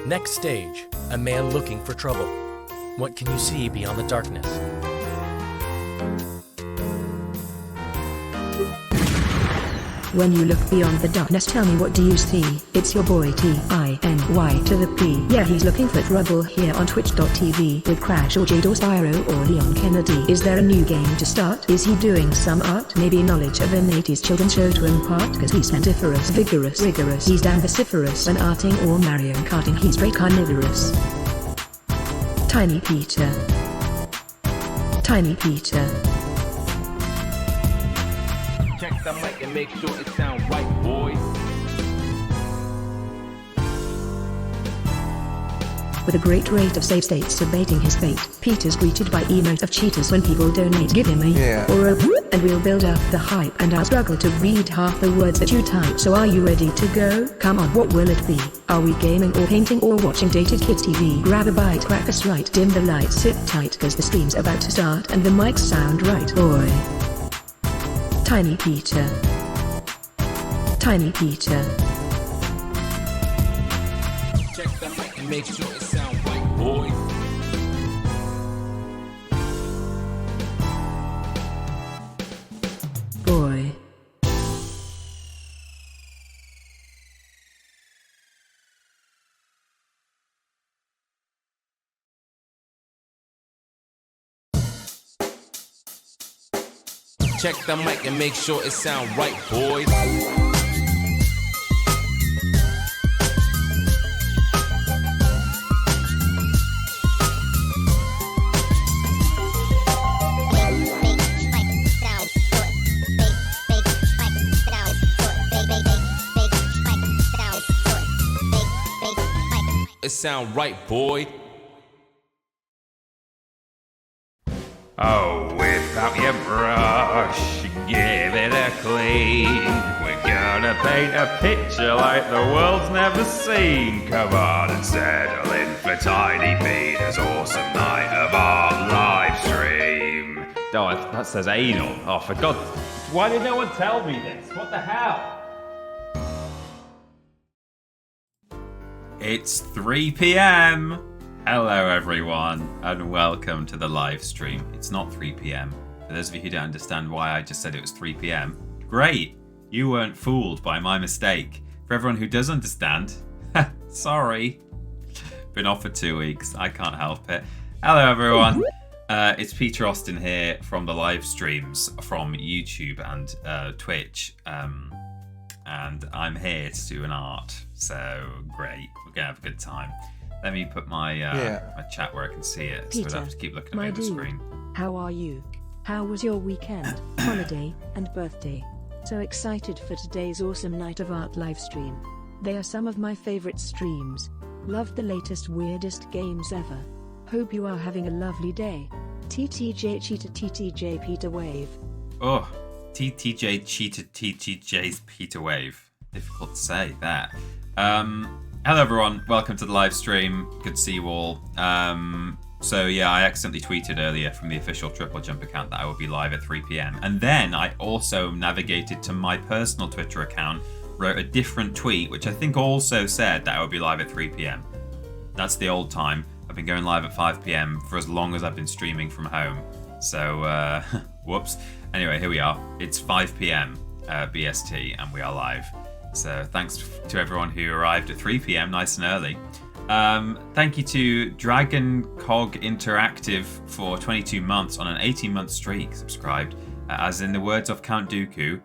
Next stage, a man looking for trouble. What can you see beyond the darkness? When you look beyond the darkness, tell me, what do you see? It's your boy T-I-N-Y to the P. Yeah, he's looking for trouble here on twitch.tv with Crash or Jade or Spyro or Leon Kennedy. Is there a new game to start? Is he doing some art? Maybe knowledge of an 80s children's show to impart? Cause he's centiferous, vigorous, rigorous. He's damn vociferous. An arting or Mario Karting, he's straight carnivorous. Tiny Peter. Tiny Peter. Check the mic and make sure it sound right, boys. With a great rate of save states debating his fate, Peter's greeted by emote of cheaters when people donate. Give him a or a and we'll build up the hype, and I'll struggle to read half the words that you type. So are you ready to go? Come on, what will it be? Are we gaming or painting or watching dated kids TV? Grab a bite, crack a sprite, dim the lights, sit tight cause the stream's about to start and the mics sound right, boy. Tiny Peter. Tiny Peter. Check the mic and make sure it sound right, boys. Boy. Check the mic and make sure it sound right, boys. It sound right, boy. Oh, without your brush, give it a clean. We're gonna paint a picture like the world's never seen. Come on and settle in for Tiny Peter's awesome night of art live stream. Oh, that says anal. Oh, for God. Why did no one tell me this? What the hell? It's 3 p.m. Hello everyone, and welcome to the live stream. It's not 3 p.m. For those of you who don't understand why I just said it was 3 p.m, great! You weren't fooled by my mistake. For everyone who does understand, sorry. Been off for 2 weeks, I can't help it. Hello everyone, it's Peter Austin here from the live streams from YouTube and Twitch. And I'm here to do an art, so great, we're gonna have a good time. Let me put my my chat where I can see it, Peter, so I don't have to keep looking at the screen. How are you? How was your weekend, holiday, and birthday? So excited for today's awesome night of art live stream. They are some of my favorite streams. Loved the latest weirdest games ever. Hope you are having a lovely day. TTJ Cheetah TTJ Peter Wave. Oh, TTJ Cheetah TTJ's Peter Wave. Difficult to say that. Hello everyone, welcome to the live stream. Good to see you all. So yeah, I accidentally tweeted earlier from the official TripleJump account that I would be live at 3 p.m. And then I also navigated to my personal Twitter account, wrote a different tweet, which I think also said that I would be live at 3 p.m. That's the old time. I've been going live at 5 p.m. for as long as I've been streaming from home. So, whoops. Anyway, here we are. It's 5 p.m. BST and we are live. So thanks to everyone who arrived at 3 p.m. nice and early. Thank you to Dragon Cog Interactive for 22 months on an 18-month streak subscribed. As in the words of Count Dooku,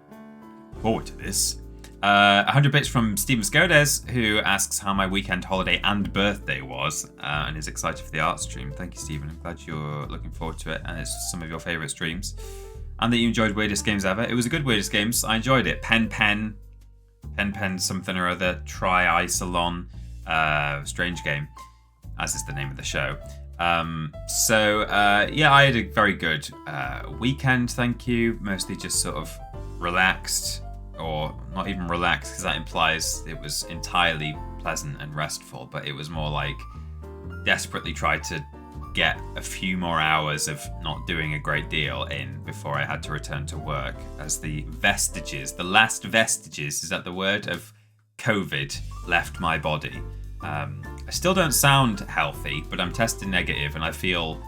forward to this. 100 bits from Steven Scodes, who asks how my weekend, holiday and birthday was, and is excited for the art stream. Thank you, Steven. I'm glad you're looking forward to it, and it's some of your favourite streams. And that you enjoyed Weirdest Games Ever. It was a good Weirdest Games. I enjoyed it. Pen something or other, Tri-Isolon, strange game, as is the name of the show. Yeah, I had a very good weekend, thank you. Mostly just sort of relaxed, or not even relaxed, because that implies it was entirely pleasant and restful, but it was more like desperately tried to get a few more hours of not doing a great deal in before I had to return to work, as the vestiges, the last vestiges, is that the word, of COVID left my body. I still don't sound healthy, but I'm tested negative, and I feel,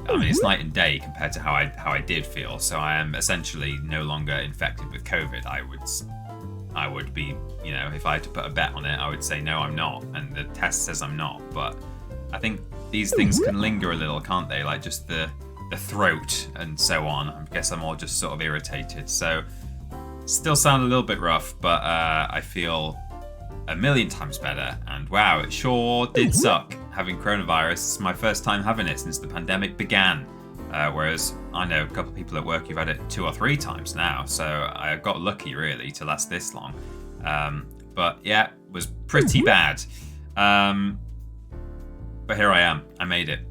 I mean, it's night and day compared to how I did feel. So I am essentially no longer infected with COVID. I would be, you know, if I had to put a bet on it, I would say no, I'm not, and the test says I'm not. But I think these things can linger a little, can't they? Like just the throat and so on. I guess I'm all just sort of irritated. So still sound a little bit rough, but I feel a million times better. And wow, it sure did suck having coronavirus. It's my first time having it since the pandemic began. Whereas I know a couple of people at work who've had it 2 or 3 times now. So I got lucky really to last this long. But yeah, it was pretty bad. But here I am. I made it.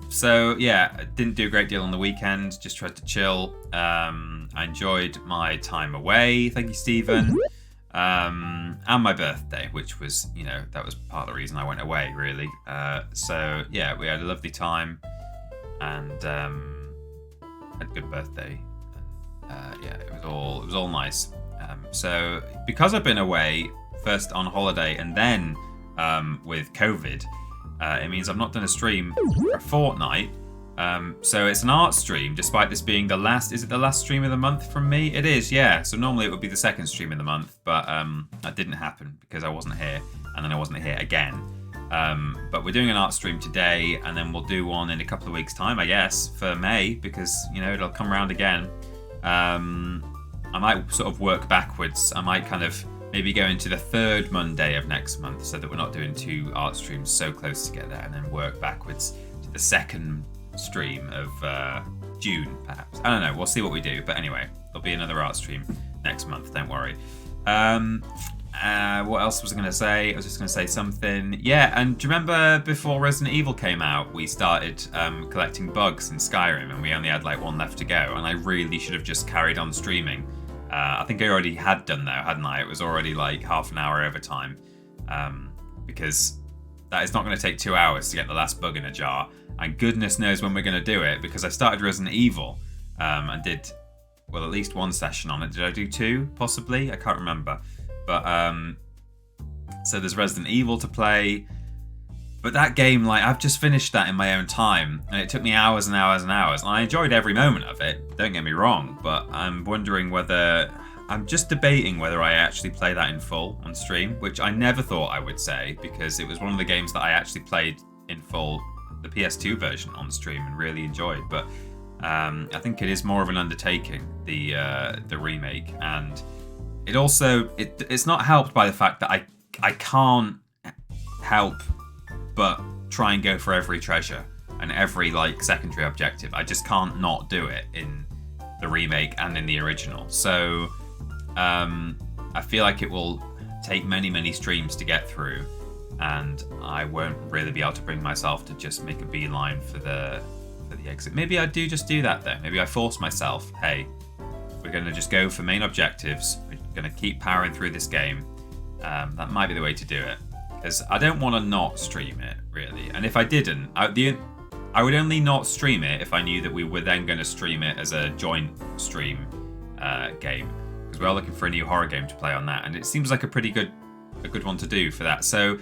So yeah, I didn't do a great deal on the weekend. Just tried to chill. I enjoyed my time away. Thank you, Stephen. And my birthday, which was, you know, that was part of the reason I went away, really. So yeah, we had a lovely time, and had a good birthday. Yeah, it was all nice. So because I've been away, first on holiday and then with COVID, it means I've not done a stream for a fortnight. So it's an art stream, despite this being the last. Is it the last stream of the month from me? It is, yeah. So normally it would be the second stream of the month, but that didn't happen because I wasn't here, and then I wasn't here again. But we're doing an art stream today, and then we'll do one in a couple of weeks' time, I guess, for May, because, you know, it'll come around again. I might sort of work backwards. I might kind of maybe go into the third Monday of next month, so that we're not doing 2 art streams so close together, and then work backwards to the second stream of June, perhaps. I don't know. We'll see what we do. But anyway, there'll be another art stream next month. Don't worry. What else was I going to say? I was just going to say something. Yeah, and do you remember before Resident Evil came out, we started collecting bugs in Skyrim, and we only had like 1 left to go, and I really should have just carried on streaming. I think I already had done though, hadn't I? It was already like half an hour overtime, because that is not going to take 2 hours to get the last bug in a jar. And goodness knows when we're going to do it, because I started Resident Evil and did, well, at least 1 session on it. Did I do 2, possibly? I can't remember. But, so there's Resident Evil to play. But that game, like, I've just finished that in my own time, and it took me hours and hours and hours. And I enjoyed every moment of it, don't get me wrong, but I'm wondering whether... I'm just debating whether I actually play that in full on stream, which I never thought I would say, because it was one of the games that I actually played in full, the PS2 version, on stream, and really enjoyed. But I think it is more of an undertaking, the remake, and it also it's not helped by the fact that I can't help but try and go for every treasure and every like secondary objective. I just can't not do it in the remake and in the original. So I feel like it will take many streams to get through, and I won't really be able to bring myself to just make a beeline for the exit. Maybe I do just do that though. Maybe I force myself, hey, we're going to just go for main objectives. We're going to keep powering through this game. That might be the way to do it, because I don't want to not stream it, really. And if I didn't, I would only not stream it if I knew that we were then going to stream it as a joint stream game, because we're looking for a new horror game to play on that, and it seems like a good one to do for that. So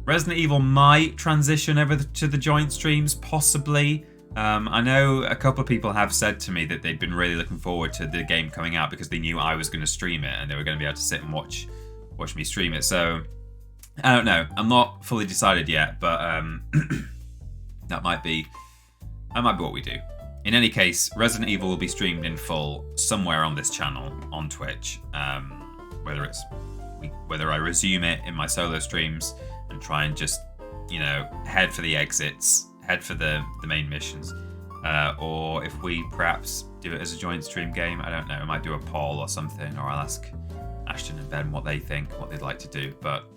Resident Evil might transition over to the joint streams, possibly. I know a couple of people have said to me that they'd been really looking forward to the game coming out because they knew I was going to stream it and they were going to be able to sit and watch me stream it. So I don't know. I'm not fully decided yet, but that might be what we do. In any case, Resident Evil will be streamed in full somewhere on this channel on Twitch. Whether I resume it in my solo streams and try and just, head for the exits, head for the main missions, or if we perhaps do it as a joint stream game. I don't know. I might do a poll or something, or I'll ask Ashton and Ben what they think, what they'd like to do. But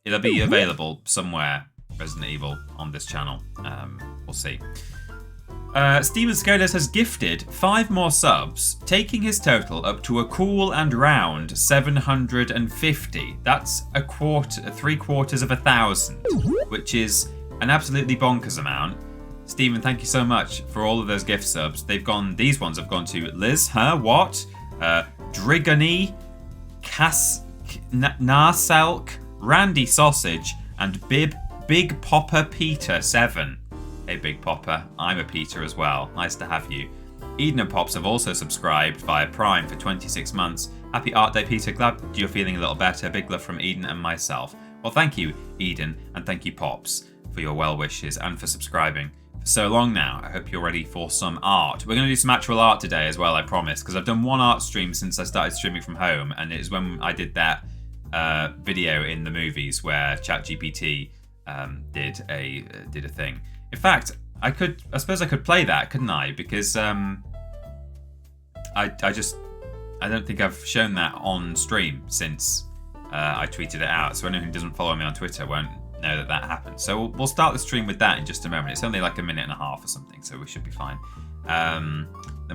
it'll be available somewhere, Resident Evil, on this channel. We'll see. Steven Skodas has gifted 5 more subs, taking his total up to a cool and round 750. That's 3/4 of 1,000, which is an absolutely bonkers amount. Stephen, thank you so much for all of those gift subs. These ones have gone to Liz, Drigony, Narselk, Randy Sausage, and Big Popper Peter 7. Hey Big Popper, I'm a Peter as well. Nice to have you. Eden and Pops have also subscribed via Prime for 26 months. Happy Art Day, Peter. Glad you're feeling a little better. Big love from Eden and myself. Well, thank you, Eden, and thank you, Pops, for your well wishes and for subscribing for so long now. I hope you're ready for some art. We're going to do some actual art today as well, I promise, because I've done one art stream since I started streaming from home, and it was when I did that video in the movies where ChatGPT did a thing. In fact, I suppose I could play that, couldn't I? Because I don't think I've shown that on stream since I tweeted it out. So anyone who doesn't follow me on Twitter won't know that happened. So we'll start the stream with that in just a moment. It's only like a minute and a half or something, so we should be fine. Then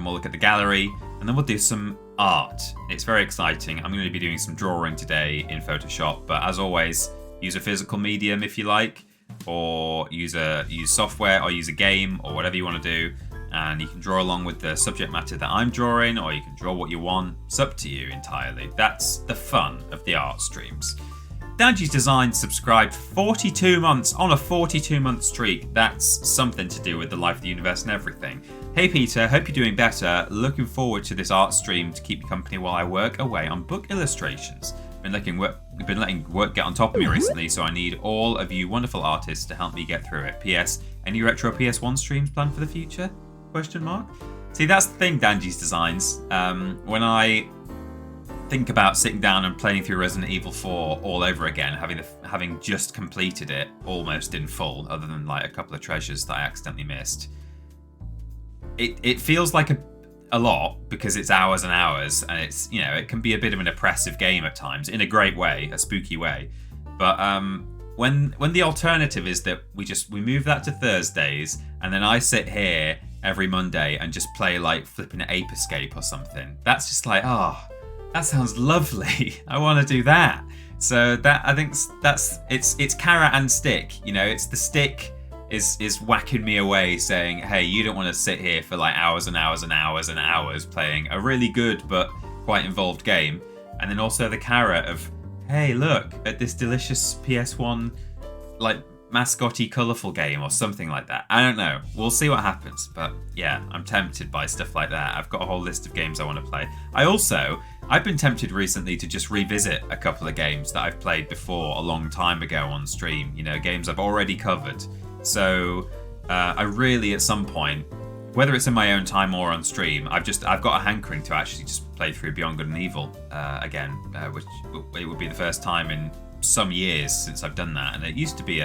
we'll look at the gallery, and then we'll do some art. It's very exciting. I'm going to be doing some drawing today in Photoshop, but as always, use a physical medium if you like, or use software, or use a game, or whatever you want to do, and you can draw along with the subject matter that I'm drawing, or you can draw what you want. It's up to you entirely. That's the fun of the art streams. Danji's Design subscribed 42 months on a 42-month streak. That's something to do with the life, the universe, and everything. Hey Peter, hope you're doing better. Looking forward to this art stream to keep you company while I work away on book illustrations. Been letting work get on top of me recently, so I need all of you wonderful artists to help me get through it. P.S. Any retro PS1 streams planned for the future? ? See, that's the thing, Danji's Designs. When I think about sitting down and playing through Resident Evil 4 all over again, having just completed it almost in full, other than like a couple of treasures that I accidentally missed, it feels like a lot, because it's hours and hours, and it's, you know, it can be a bit of an oppressive game at times in a great way, a spooky way. But when the alternative is that we move that to Thursdays, and then I sit here every Monday and just play like flipping Ape Escape or something, that's just like, that sounds lovely. I want to do that. So that, I think it's carrot and stick. You know, it's the stick is whacking me away, saying, hey, you don't want to sit here for like hours and hours and hours and hours playing a really good but quite involved game. And then also the carrot of, hey, look at this delicious PS1 like mascotty colourful game or something like that. I don't know. We'll see what happens. But yeah, I'm tempted by stuff like that. I've got a whole list of games I want to play. I've been tempted recently to just revisit a couple of games that I've played before a long time ago on stream. You know, games I've already covered. So I really, at some point, whether it's in my own time or on stream, I've got a hankering to actually just play through Beyond Good and Evil again, which it would be the first time in some years since I've done that. And it used to be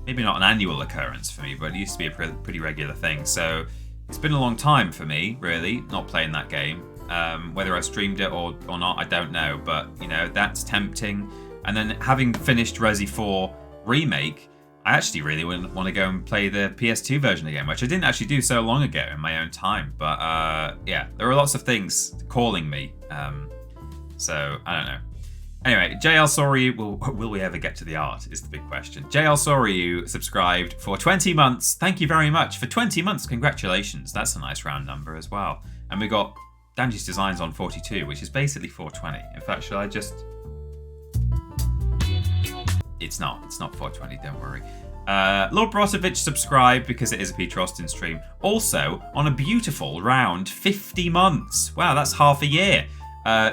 maybe not an annual occurrence for me, but it used to be a pretty regular thing. So it's been a long time for me, really, not playing that game. Whether I streamed it or not, I don't know. But, you know, that's tempting. And then having finished Resi 4 Remake, I actually really want to go and play the PS2 version again, which I didn't actually do so long ago in my own time. But, yeah, there are lots of things calling me. So, I don't know. Anyway, JL Sorry, will we ever get to the art is the big question. JL Sorry, you subscribed for 20 months. Thank you very much for 20 months. Congratulations. That's a nice round number as well. And we got Danji's Designs on 42, which is basically 420. In fact, should I just... It's not 420, don't worry. Lord Brozovic subscribed because it is a Peter Austin stream. Also, on a beautiful round 50 months. Wow, that's half a year.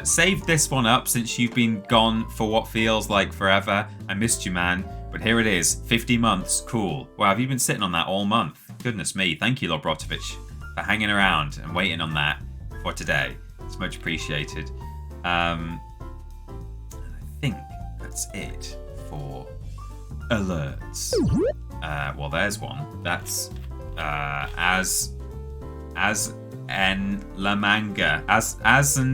Saved this one up since you've been gone for what feels like forever. I missed you, man. But here it is, 50 months. Cool. Wow, have you been sitting on that all month? Goodness me. Thank you, Lord Brozovic, for hanging around and waiting on that for today. It's much appreciated. I think that's it for alerts. Well, there's one. That's Asen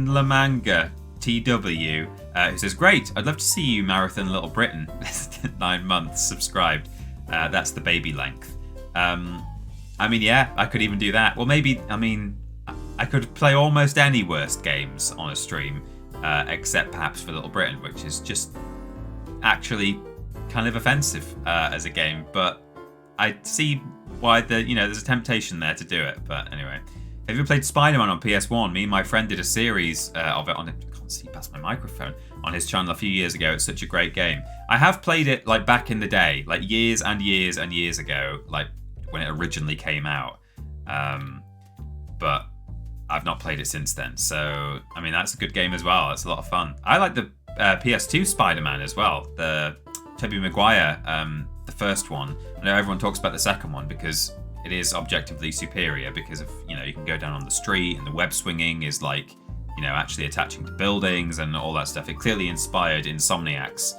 Lamanga TW, who says, great, I'd love to see you Marathon Little Britain. 9 months subscribed. That's the baby length. I mean, yeah, I could even do that. Well, maybe, I could play almost any worst games on a stream, except perhaps for Little Britain, which is just actually kind of offensive as a game. But I see why there's a temptation there to do it. But anyway. Have you ever played Spider-Man on PS1? Me and my friend did a series of it on it. I can't see past my microphone. On his channel a few years ago. It's such a great game. I have played it like back in the day, like years and years and years ago, like when it originally came out. But I've not played it since then. So, I mean, that's a good game as well. It's a lot of fun. I like the PS2 Spider-Man as well. The Tobey Maguire, the first one. I know everyone talks about the second one because it is objectively superior because of, you know, you can go down on the street and the web swinging is like, you know, actually attaching to buildings and all that stuff. It clearly inspired Insomniac's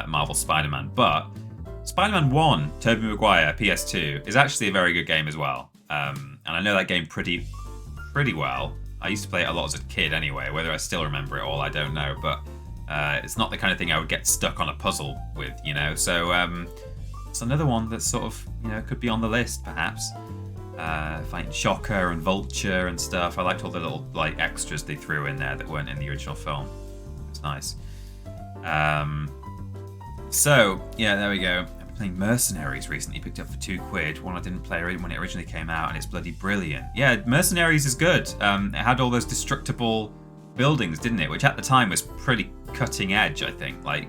Marvel Spider-Man. But Spider-Man 1, Tobey Maguire, PS2, is actually a very good game as well. And I know that game pretty well. I used to play it a lot as a kid anyway. Whether I still remember it all, I don't know. But it's not the kind of thing I would get stuck on a puzzle with, you know. So it's another one that sort of, you know, could be on the list perhaps. Fighting Shocker and Vulture and stuff. I liked all the little like extras they threw in there that weren't in the original film. It's nice. So yeah, there we go. I've been playing Mercenaries recently. Picked up for £2. One I didn't play when it originally came out, and it's bloody brilliant. Yeah, Mercenaries is good. It had all those destructible buildings, didn't it? Which at the time was pretty cutting edge, I think. Like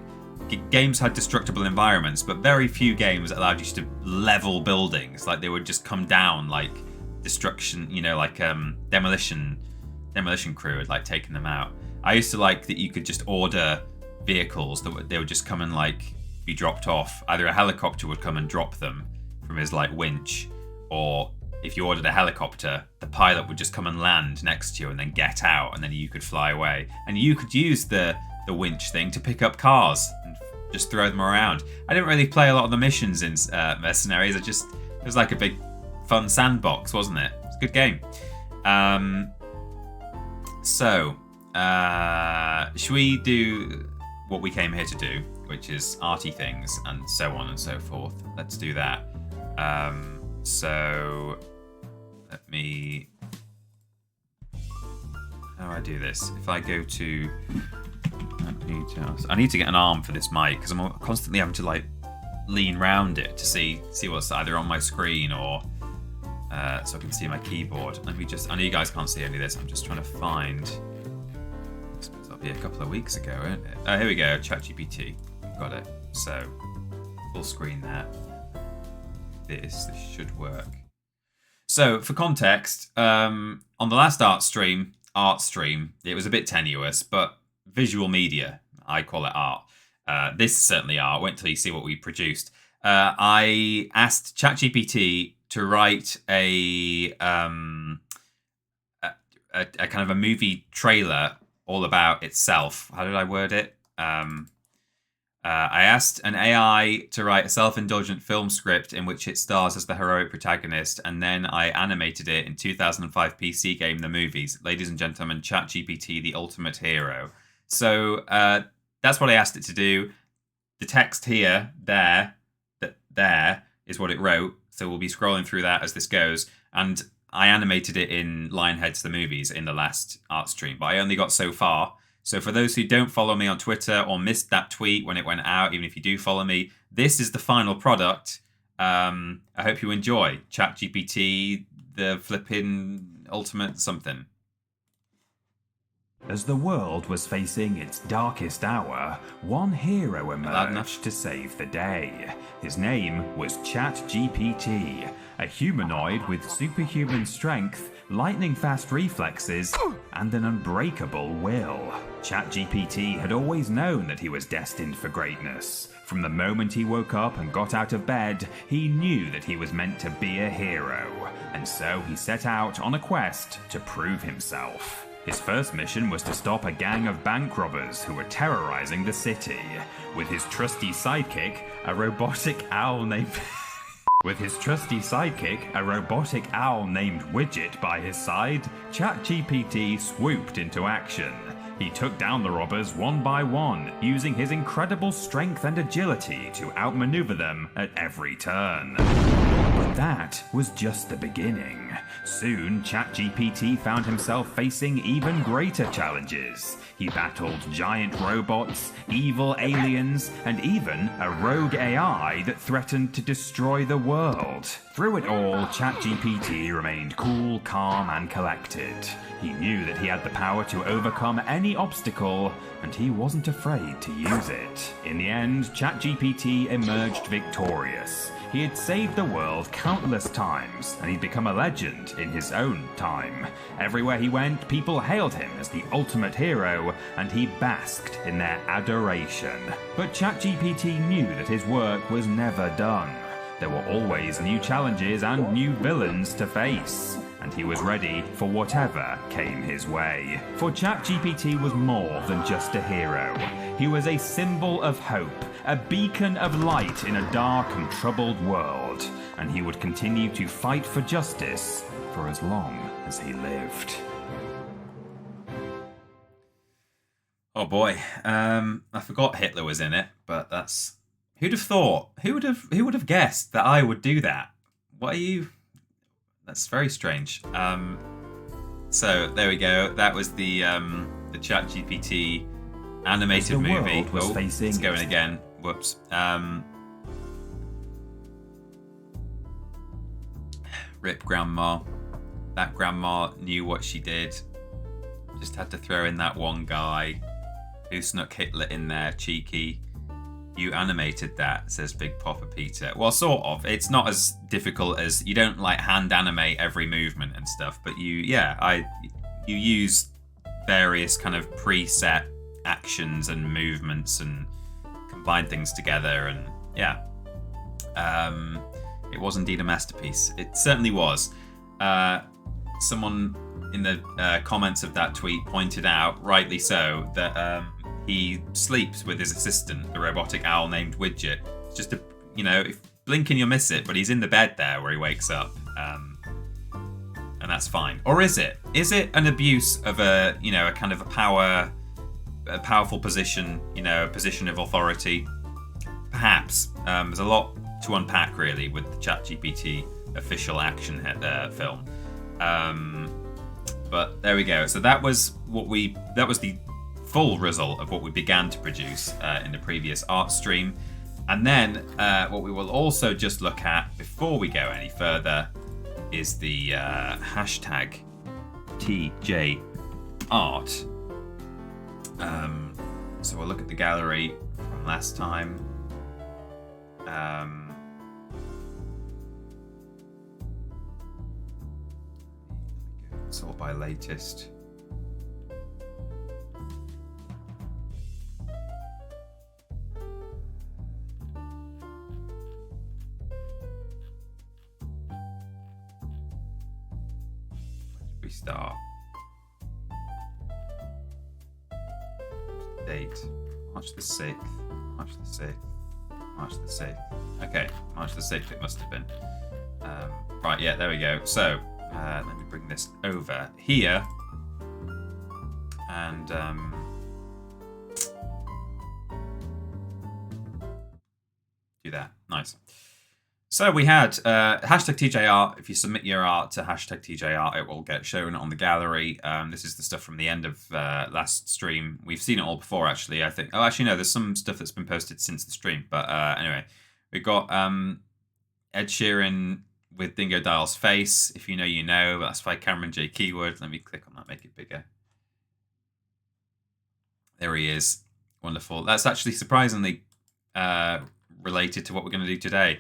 games had destructible environments, but very few games allowed you to level buildings. Like they would just come down like destruction, you know, like demolition crew had like taken them out. I used to like that you could just order vehicles that they would just come and like be dropped off. Either a helicopter would come and drop them from his like winch, or if you ordered a helicopter, the pilot would just come and land next to you and then get out, and then you could fly away. And you could use the winch thing to pick up cars and just throw them around. I didn't really play a lot of the missions in Mercenaries. It was like a big fun sandbox, wasn't it? It's a good game. So should we do what we came here to do, which is arty things and so on and so forth? Let's do that. So let me, how do I do this? If I go to, I need to get an arm for this mic because I'm constantly having to like lean round it to see what's either on my screen or so I can see my keyboard. Let me just, I know you guys can't see any of this. I'm just trying to find, I suppose that'll be a couple of weeks ago, isn't it? Oh, here we go, ChatGPT. Got it. So full screen there. This should work. So for context, on the last art stream, it was a bit tenuous, but visual media, I call it art. This is certainly art. Wait until you see what we produced. I asked ChatGPT to write a kind of a movie trailer all about itself. How did I word it? I asked an AI to write a self-indulgent film script in which it stars as the heroic protagonist, and then I animated it in 2005 PC game The Movies. Ladies and gentlemen, ChatGPT, the ultimate hero. So that's what I asked it to do. The text here, there is what it wrote. So we'll be scrolling through that as this goes. And I animated it in Lionhead's The Movies in the last art stream, but I only got so far. So for those who don't follow me on Twitter or missed that tweet when it went out, even if you do follow me, this is the final product. I hope you enjoy. ChatGPT, the flipping ultimate something. As the world was facing its darkest hour, one hero emerged to save the day. His name was ChatGPT, a humanoid with superhuman strength, lightning-fast reflexes, and an unbreakable will. ChatGPT had always known that he was destined for greatness. From the moment he woke up and got out of bed, he knew that he was meant to be a hero, and so he set out on a quest to prove himself. His first mission was to stop a gang of bank robbers who were terrorizing the city. With his trusty sidekick, a robotic owl named Widget by his side, ChatGPT swooped into action. He took down the robbers one by one, using his incredible strength and agility to outmaneuver them at every turn. But But that was just the beginning. Soon, ChatGPT found himself facing even greater challenges. He battled giant robots, evil aliens, and even a rogue AI that threatened to destroy the world. Through it all, ChatGPT remained cool, calm, and collected. He knew that he had the power to overcome any obstacle, and he wasn't afraid to use it. In the end, ChatGPT emerged victorious. He had saved the world countless times, and he'd become a legend in his own time. Everywhere he went, people hailed him as the ultimate hero, and he basked in their adoration. But ChatGPT knew that his work was never done. There were always new challenges and new villains to face, and he was ready for whatever came his way. For ChatGPT was more than just a hero. He was a symbol of hope, a beacon of light in a dark and troubled world, and he would continue to fight for justice for as long as he lived. Oh boy, I forgot Hitler was in it, but that's... Who'd have thought? Who would have guessed that I would do that? What are you... That's very strange. So there we go. That was the ChatGPT animated movie. It's going again. Whoops. Rip grandma. That grandma knew what she did. Just had to throw in that one guy who snuck Hitler in there, cheeky. You animated that, says Big Papa Peter. Well, sort of. It's not as difficult as... You don't, like, hand animate every movement and stuff, but you use various kind of preset actions and movements and combine things together, and yeah. It was indeed a masterpiece. It certainly was. Someone in the comments of that tweet pointed out, rightly so, that... he sleeps with his assistant, the robotic owl named Widget. It's just if blink and you'll miss it, but he's in the bed there where he wakes up, and that's fine. Or is it? Is it an abuse of a kind of a powerful position, a position of authority? Perhaps. There's a lot to unpack really with the ChatGPT official action film. But there we go. So that was the full result of what we began to produce in the previous art stream. And then what we will also just look at before we go any further is the hashtag TJArt. So we'll look at the gallery from last time. Sort by latest. Start. Date. March the 6th. March the 6th. March the 6th. Okay, March the 6th it must have been. Right, yeah, there we go. So, let me bring this over here. And, do that. Nice. So we had hashtag TJArt. If you submit your art to hashtag TJArt, it will get shown on the gallery. This is the stuff from the end of last stream. We've seen it all before, actually, I think. Oh, actually, no, there's some stuff that's been posted since the stream. But anyway, we've got Ed Sheeran with Dingo Dial's face. If you know, you know. That's by Cameron J. Keywood. Let me click on that, make it bigger. There he is. Wonderful. That's actually surprisingly related to what we're going to do today.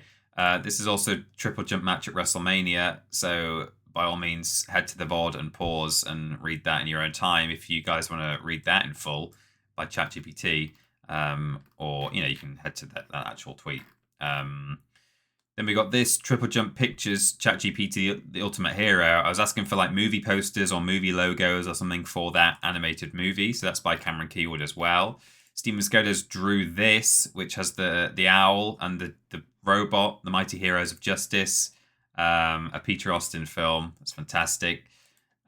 This is also TripleJump match at WrestleMania, so by all means head to the VOD and pause and read that in your own time if you guys want to read that in full by ChatGPT, or you can head to that actual tweet. Then we got this TripleJump Pictures ChatGPT, the Ultimate Hero. I was asking for like movie posters or movie logos or something for that animated movie, so that's by Cameron Keywood as well. Steven Skodas drew this, which has the owl and the robot, The Mighty Heroes of Justice, a Peter Austin film. That's fantastic.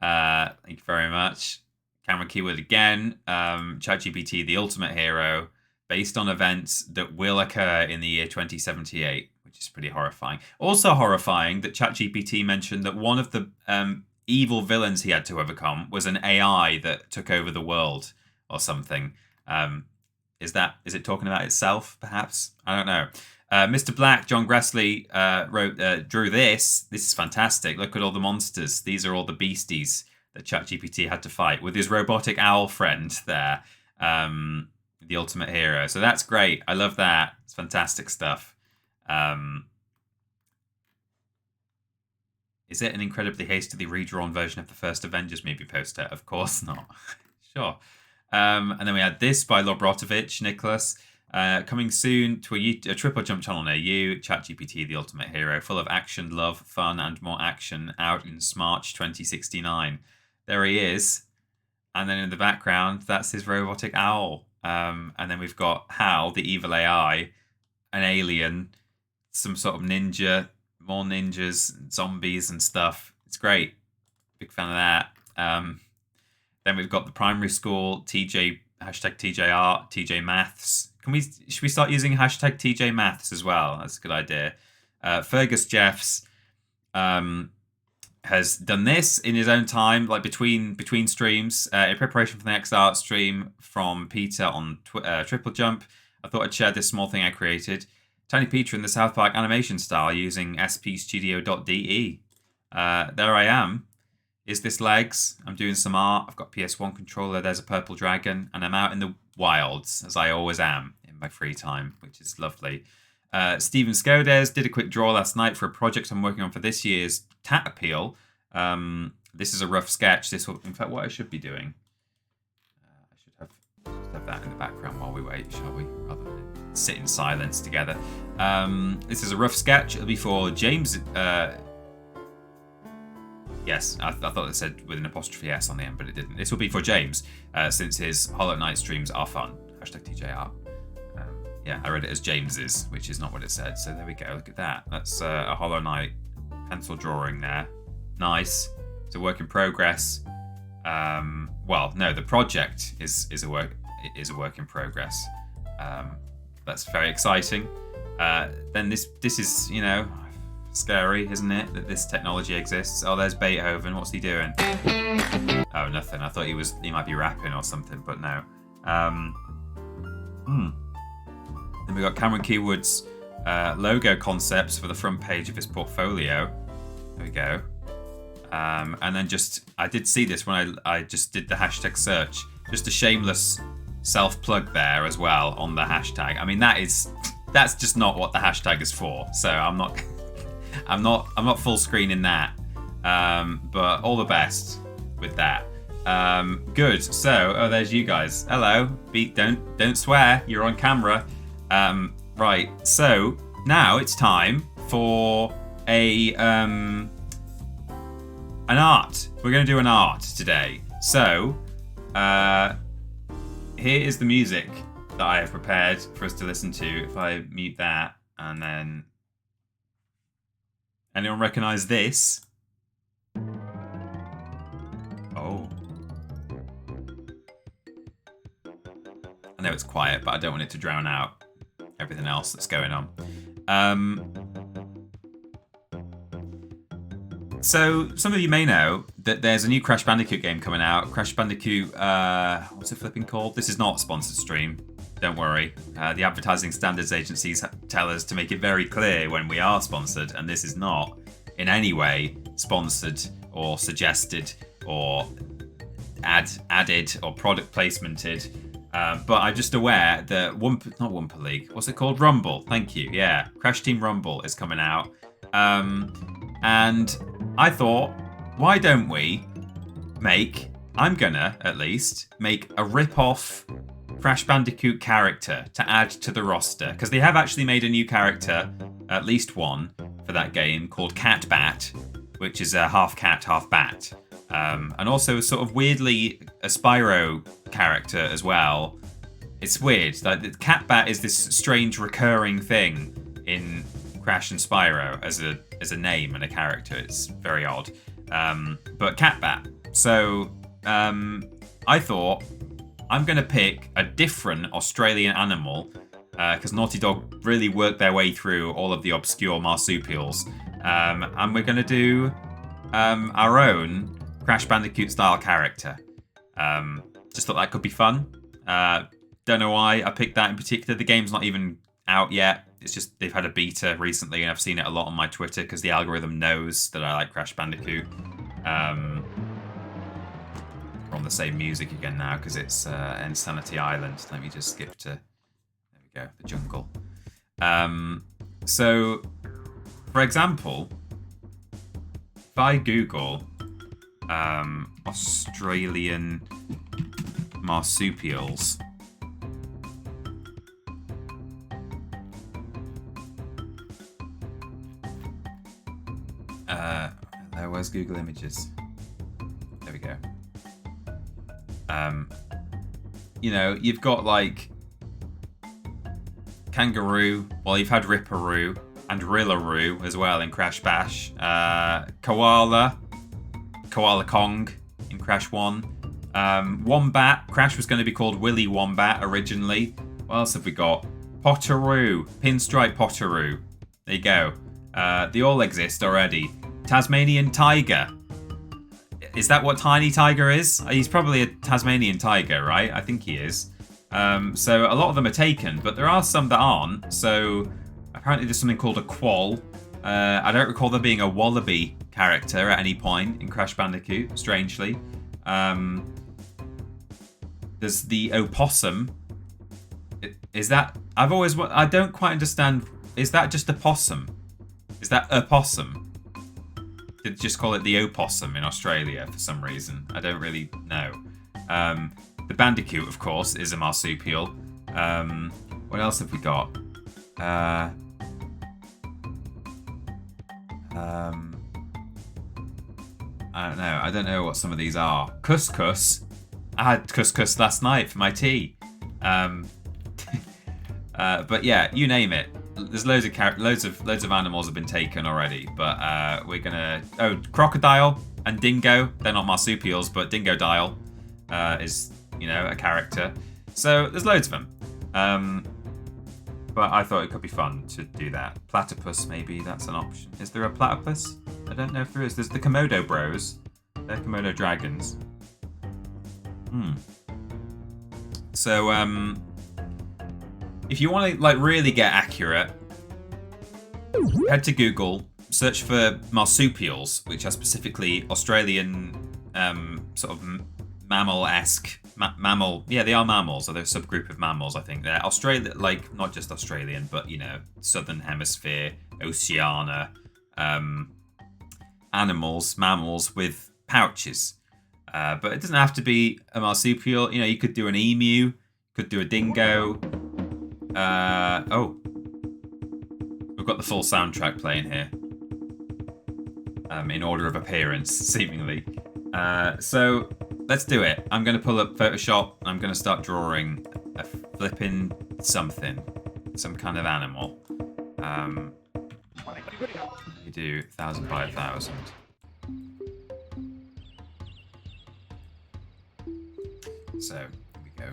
Thank you very much. Cameron Keywood again. ChatGPT, The Ultimate Hero, based on events that will occur in the year 2078, which which is pretty horrifying. Also horrifying that ChatGPT mentioned that one of the evil villains he had to overcome was an AI that took over the world or something. Is it talking about itself, perhaps? I don't know. Mr. Black, John Gressley, drew this. This is fantastic. Look at all the monsters. These are all the beasties that ChatGPT had to fight with his robotic owl friend there, the ultimate hero. So that's great. I love that. It's fantastic stuff. Is it an incredibly hastily redrawn version of the first Avengers movie poster? Of course not. Sure. And then we had this by Lobrotovich, Nicholas. Coming soon to a TripleJump channel near you, ChatGPT, the ultimate hero, full of action, love, fun, and more action, out in March 2069. There he is. And then in the background, that's his robotic owl. And then we've got Hal, the evil AI, an alien, some sort of ninja, more ninjas, and zombies and stuff. It's great. Big fan of that. Then we've got the primary school, TJ, hashtag TJ Art, TJ Maths. Should we start using hashtag TJ Maths as well? That's a good idea. Fergus Jeffs has done this in his own time, like between streams, in preparation for the next art stream from Peter on TripleJump. I thought I'd share this small thing I created. Tiny Peter in the South Park animation style using spstudio.de. There I am. Is this legs? I'm doing some art. I've got PS1 controller. There's a purple dragon. And I'm out in the wilds, as I always am in my free time, which is lovely. Stephen Skodes did a quick draw last night for a project I'm working on for this year's ARTSUPIAL. This is a rough sketch. This will, in fact, what I should be doing. I should have that in the background while we wait, shall we? Rather than sit in silence together. This is a rough sketch. It'll be for James... Yes, I thought it said with an apostrophe S on the end, but it didn't. This will be for James, since his Hollow Knight streams are fun. Hashtag TJR. Yeah, I read it as James's, which is not what it said. So there we go. Look at that. That's a Hollow Knight pencil drawing there. Nice. It's a work in progress. Well, no, the project is a work in progress. That's very exciting. Then this is, you know, scary, isn't it, that this technology exists? Oh, there's Beethoven. What's he doing? Oh, nothing. I thought he might be rapping or something, but no. Then we got Cameron Keywood's logo concepts for the front page of his portfolio. There we go. And then I did see this when I just did the hashtag search. Just a shameless self-plug there as well on the hashtag. I mean, that's just not what the hashtag is for. So I'm not full screen in that. But all the best with that. Good. So, there's you guys. Hello. Don't swear. You're on camera. Right. So now it's time for an art. We're going to do an art today. So, here is the music that I have prepared for us to listen to. If I mute that and then... Anyone recognise this? Oh. I know it's quiet, but I don't want it to drown out everything else that's going on. So, some of you may know that there's a new Crash Bandicoot game coming out. Crash Bandicoot, what's it flipping called? This is not a sponsored stream. Don't worry. The advertising standards agencies tell us to make it very clear when we are sponsored, and this is not in any way sponsored or suggested or added or product placemented. But I'm just aware that not Wumpa League, what's it called? Rumble. Thank you. Yeah, Crash Team Rumble is coming out. And I thought, why don't we I'm gonna at least make a rip-off Crash Bandicoot character to add to the roster, because they have actually made a new character, at least one, for that game called Cat Bat, which is a half cat, half bat, and also sort of weirdly a Spyro character as well. It's weird. Like, the Cat Bat is this strange recurring thing in Crash and Spyro as a name and a character. It's very odd, but Cat Bat. So I thought, I'm going to pick a different Australian animal because Naughty Dog really worked their way through all of the obscure marsupials. And we're going to do our own Crash Bandicoot style character. Just thought that could be fun. Don't know why I picked that in particular. The game's not even out yet. It's just they've had a beta recently, and I've seen it a lot on my Twitter because the algorithm knows that I like Crash Bandicoot. We're on the same music again now because it's Insanity Island. Let me just skip to, there we go, the jungle. So, for example, if I Google Australian marsupials, where's Google Images? There we go. You know, you've got like kangaroo. Well, you've had Ripperoo and Rillaroo as well in Crash Bash. Koala Kong in Crash 1. Wombat. Crash was going to be called Willy Wombat originally. What else have we got? Potteroo. Pinstripe Potteroo. There you go. They all exist already. Tasmanian Tiger. Is that what Tiny Tiger is? He's probably a Tasmanian Tiger, right? I think he is. So a lot of them are taken, but there are some that aren't. So apparently there's something called a quoll. I don't recall there being a wallaby character at any point in Crash Bandicoot, strangely. There's the opossum. Is that... I don't quite understand. Is that just a possum? Is that a possum? They just call it the opossum in Australia for some reason. I don't really know. The bandicoot, of course, is a marsupial. What else have we got? I don't know. I don't know what some of these are. Couscous. I had couscous last night for my tea. But yeah, you name it. There's loads of animals have been taken already, but we're gonna crocodile and dingo. They're not marsupials, but dingodile is a character. So there's loads of them. But I thought it could be fun to do that. Platypus, maybe that's an option. Is there a platypus? I don't know if there is. There's the Komodo Bros. They're Komodo dragons. So if you want to really get accurate, head to Google, search for marsupials, which are specifically Australian sort of mammal-esque mammal. Yeah, they are mammals. Or they're a subgroup of mammals. I think they're not just Australian, but Southern Hemisphere, Oceania mammals with pouches. But it doesn't have to be a marsupial. You could do an emu, could do a dingo. We've got the full soundtrack playing here. In order of appearance, seemingly. So let's do it. I'm going to pull up Photoshop. I'm going to start drawing a flipping something. Some kind of animal. You do 1,000 by 1,000. So, here we go.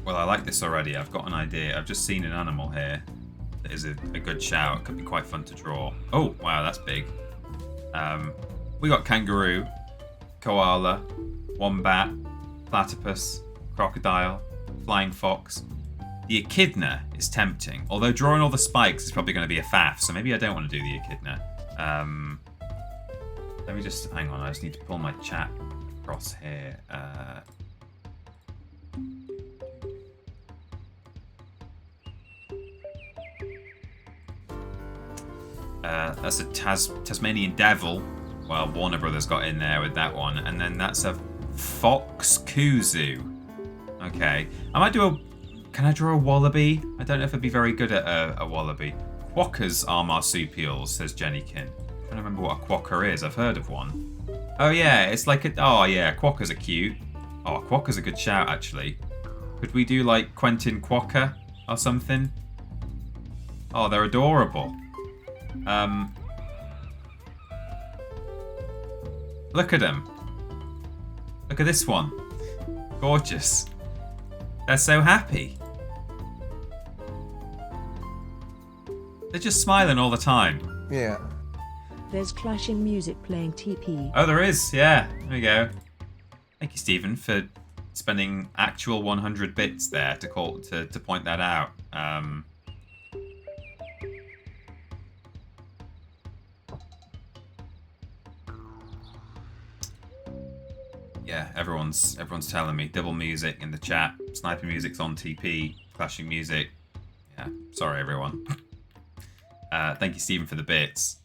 Well, I like this already. I've got an idea. I've just seen an animal here that is a good shout. It could be quite fun to draw. Oh, wow, that's big. We got kangaroo, koala, wombat, platypus, crocodile, flying fox. The echidna is tempting, although drawing all the spikes is probably going to be a faff, so maybe I don't want to do the echidna. Let me just... hang on, I just need to pull my chat across here. That's a Tasmanian devil. Well, Warner Brothers got in there with that one. And then that's a fox kuzu. Okay. I might do a... can I draw a wallaby? I don't know if I'd be very good at a wallaby. Quokkas are marsupials, says Jennykin. I'm trying to remember what a quokka is. I've heard of one. Oh, yeah. It's like a... oh, yeah. Quokkas are cute. Oh, quokka's a good shout, actually. Could we do, like, Quentin Quokka or something? Oh, they're adorable. Look at them. Look at this one. Gorgeous. They're so happy. They're just smiling all the time. Yeah. There's clashing music playing TP. Oh, there is. Yeah. There we go. Thank you, Stephen, for spending actual 100 bits there to point that out. Yeah, everyone's telling me double music in the chat. Sniper music's on TP. Clashing music. Yeah, sorry everyone. Thank you, Stephen, for the bits.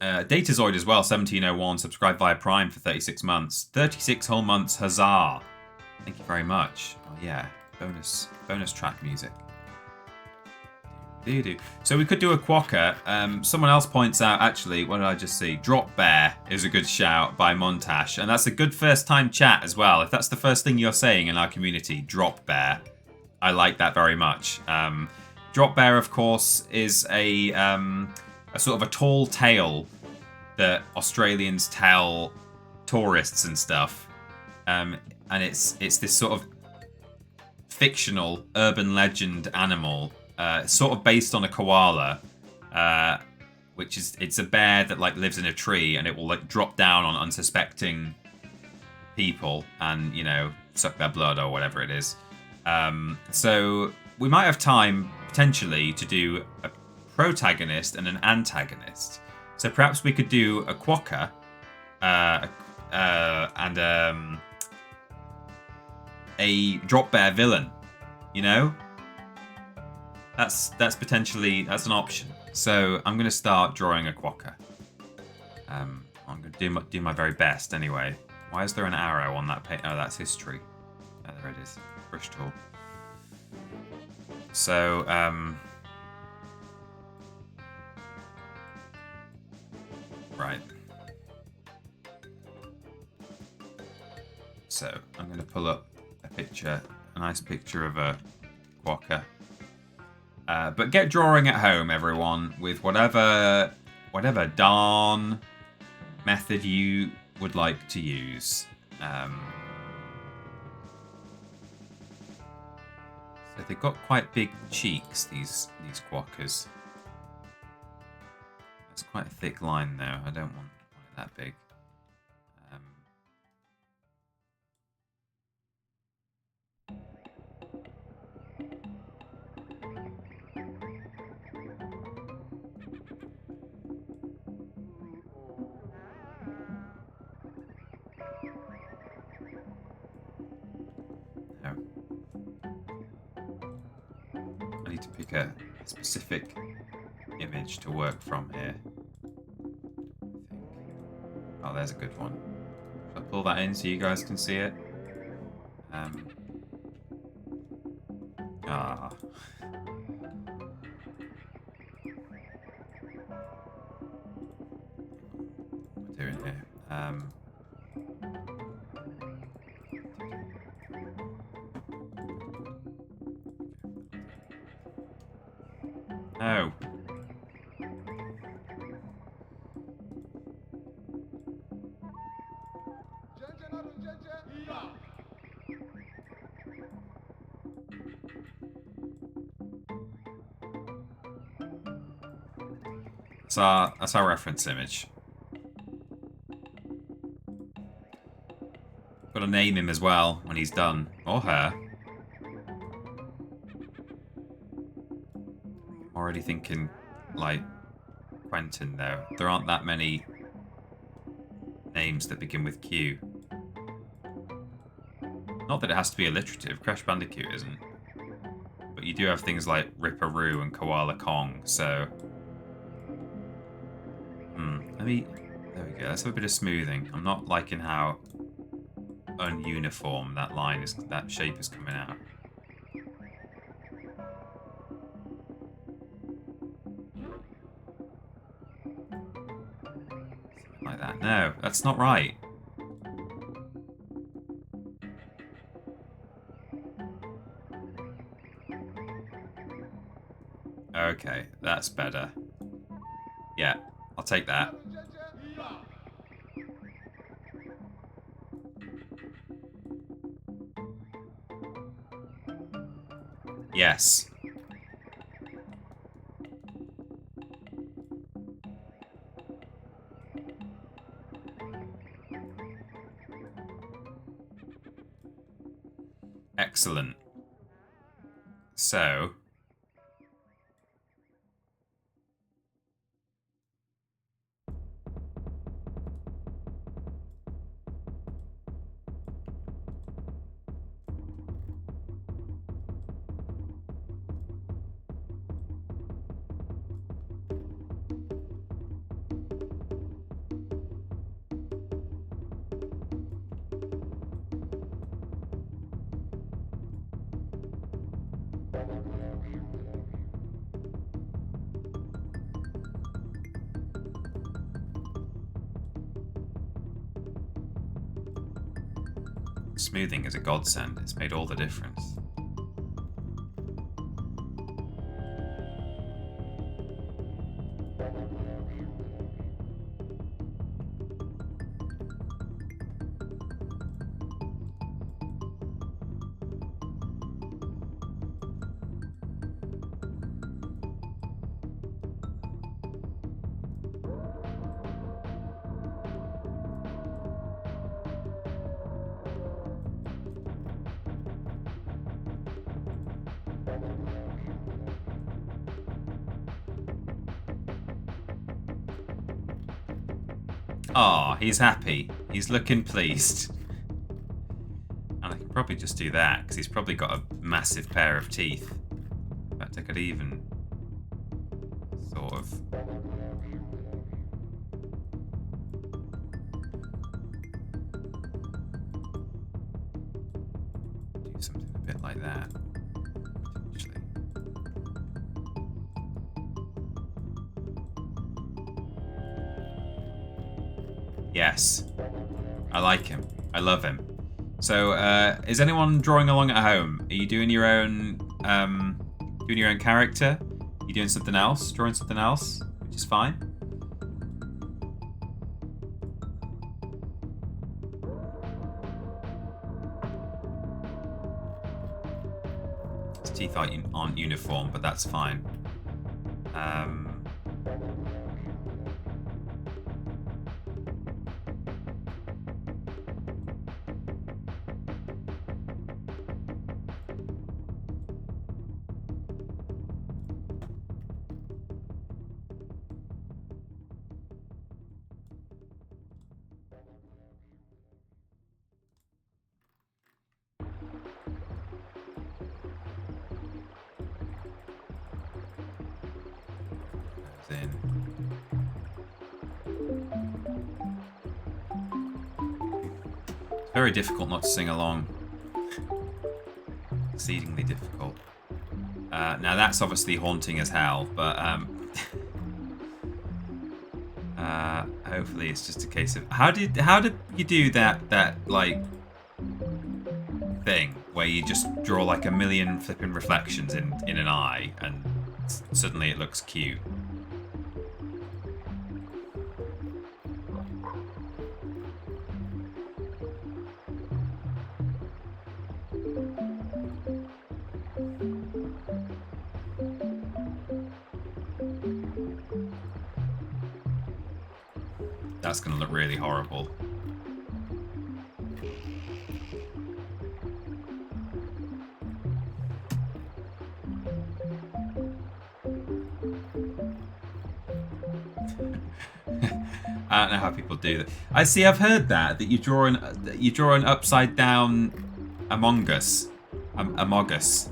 Datazoid as well, 1701, subscribed via Prime for 36 months. 36 whole months, huzzah! Thank you very much. Oh yeah, bonus track music. So we could do a quokka. Someone else points out, actually, what did I just see? Drop Bear is a good shout by Montash. And that's a good first time chat as well. If that's the first thing you're saying in our community, Drop Bear. I like that very much. Drop Bear, of course, is a sort of a tall tale that Australians tell tourists and stuff. And it's this sort of fictional urban legend animal. Sort of based on a koala, which is it's a bear that like lives in a tree and it will like drop down on unsuspecting people and suck their blood or whatever it is. So we might have time potentially to do a protagonist and an antagonist. So perhaps we could do a quokka and a drop bear villain. That's an option. So I'm going to start drawing a quokka. I'm going to do my very best anyway. Why is there an arrow on that page? Oh, that's history. Oh, there it is. Brush tool. So right. So I'm going to pull up a nice picture of a quokka. But get drawing at home, everyone, with whatever darn method you would like to use. So they've got quite big cheeks, these quokkas. That's quite a thick line, though. I don't want it that big. I need to pick a specific image to work from here. Oh, there's a good one. Shall I pull that in so you guys can see it? What am I doing here? Oh. That's our reference image. Got to name him as well when he's done. Or her. I'm already thinking, like, Quentin, though. There aren't that many names that begin with Q. Not that it has to be alliterative. Crash Bandicoot isn't. But you do have things like Ripperoo and Koala Kong, so... There we go. Let's have a bit of smoothing. I'm not liking how ununiform that shape is coming out. Something like that. No, that's not right. Okay, that's better. Yeah. I'll take that. Yes. Excellent. So... Smoothing is a godsend. It's made all the difference. Oh, he's happy. He's looking pleased. And I can probably just do that, because he's probably got a massive pair of teeth. In fact, I could even sort of... do something a bit like that, potentially. Yes. I like him. I love him. So, is anyone drawing along at home? Are you doing your own character? Are you doing something else? Drawing something else? Which is fine. His teeth aren't uniform, but that's fine. In. It's very difficult not to sing along. Exceedingly difficult. Now that's obviously haunting as hell, but hopefully it's just a case of how did you do that like thing where you just draw like a million flipping reflections in an eye and suddenly it looks cute? That's going to look really horrible. I don't know how people do that. I've heard that you draw an upside down Among Us. Among Us.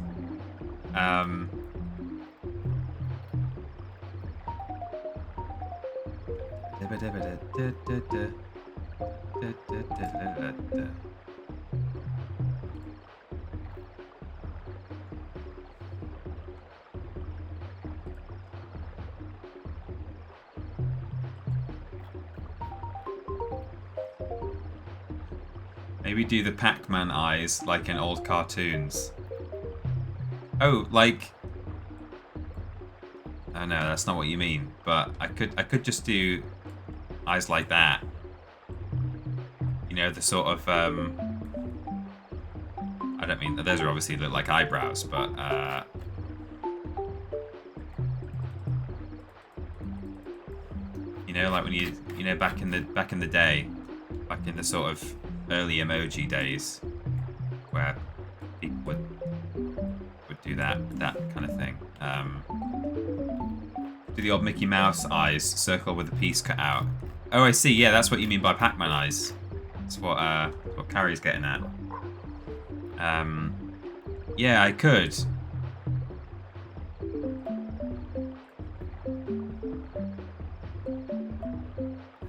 Maybe do the Pac-Man eyes like in old cartoons. Oh, like... Oh no, that's not what you mean. But I could just do eyes like that. You know, the sort of I don't mean those are obviously look like eyebrows, but you know, like when you know back in the day, back in the sort of early emoji days, where people would do that kind of thing. Do the old Mickey Mouse eyes, circle with a piece cut out. Oh, I see. Yeah, that's what you mean by Pac-Man eyes. That's what Carrie's getting at. Yeah, I could.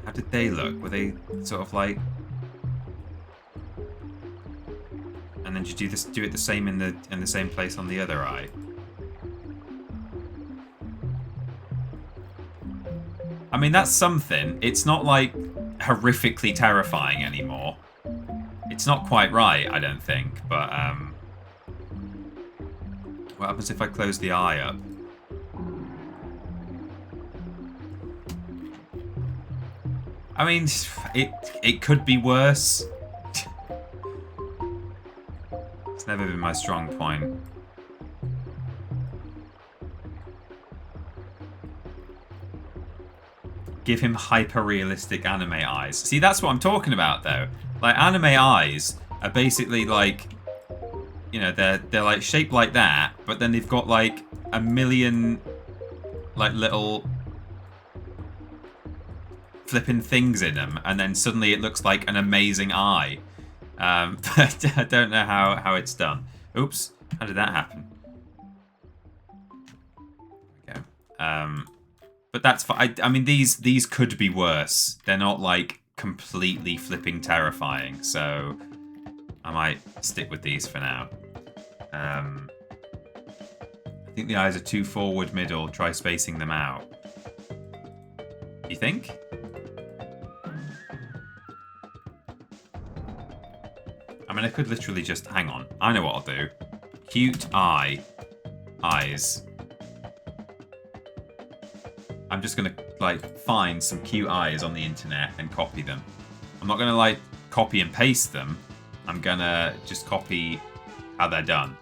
How did they look? Were they sort of like? And then do it the same in the same place on the other eye. I mean, that's something. It's not like horrifically terrifying anymore. It's not quite right, I don't think, but what happens if I close the eye up? I mean, it could be worse. It's never been my strong point. Give him hyper-realistic anime eyes. See, that's what I'm talking about, though. Like, anime eyes are basically like, you know, they're like shaped like that, but then they've got like a million, like little flipping things in them, and then suddenly it looks like an amazing eye. But I don't know how it's done. Oops, how did that happen? There we go. But that's fine. I mean, these could be worse. They're not like completely flipping terrifying, so I might stick with these for now. I think the eyes are too forward middle. Try spacing them out. You think? I mean, I could literally just hang on. I know what I'll do. Cute eyes. I'm just gonna like find some cute eyes on the internet and copy them. I'm not gonna like copy and paste them. I'm gonna just copy how they're done.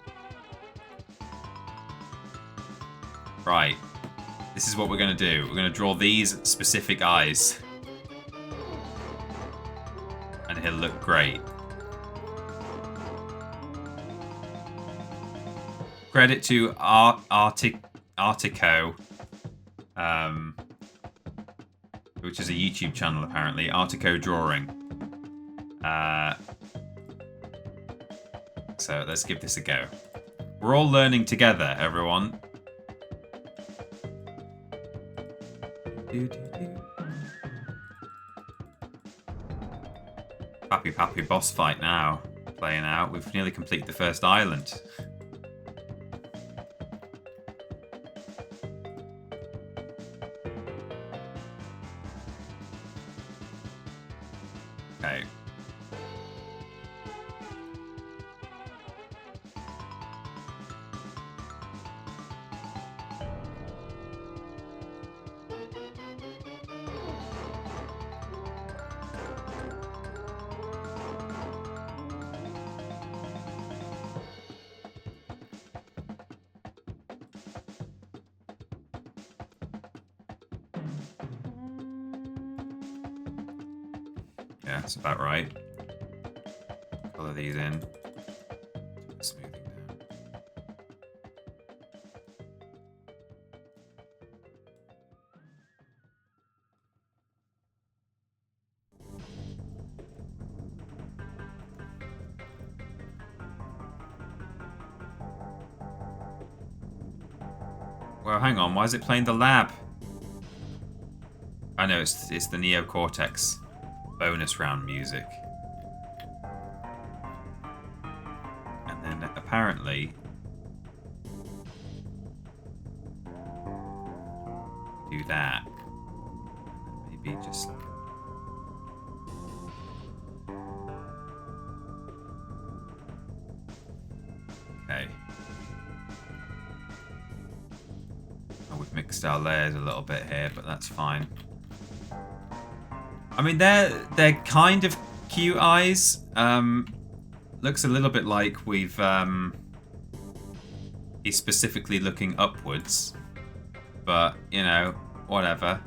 Right. This is what we're gonna do. We're gonna draw these specific eyes. And he'll look great. Credit to Artico. Which is a YouTube channel apparently. Artico Drawing. So let's give this a go. We're all learning together, everyone. Happy boss fight now. Playing out. We've nearly completed the first island. Okay. Yeah, that's about right. Color these in. Smoothing down. Well, hang on. Why is it playing the lab? I know it's the Neocortex bonus round music. And then apparently do that. Maybe just okay. Oh, we've mixed adjust our layers a little bit here, but that's fine. I mean, they're kind of cute eyes. Looks a little bit like we've he's specifically looking upwards, but you know, whatever.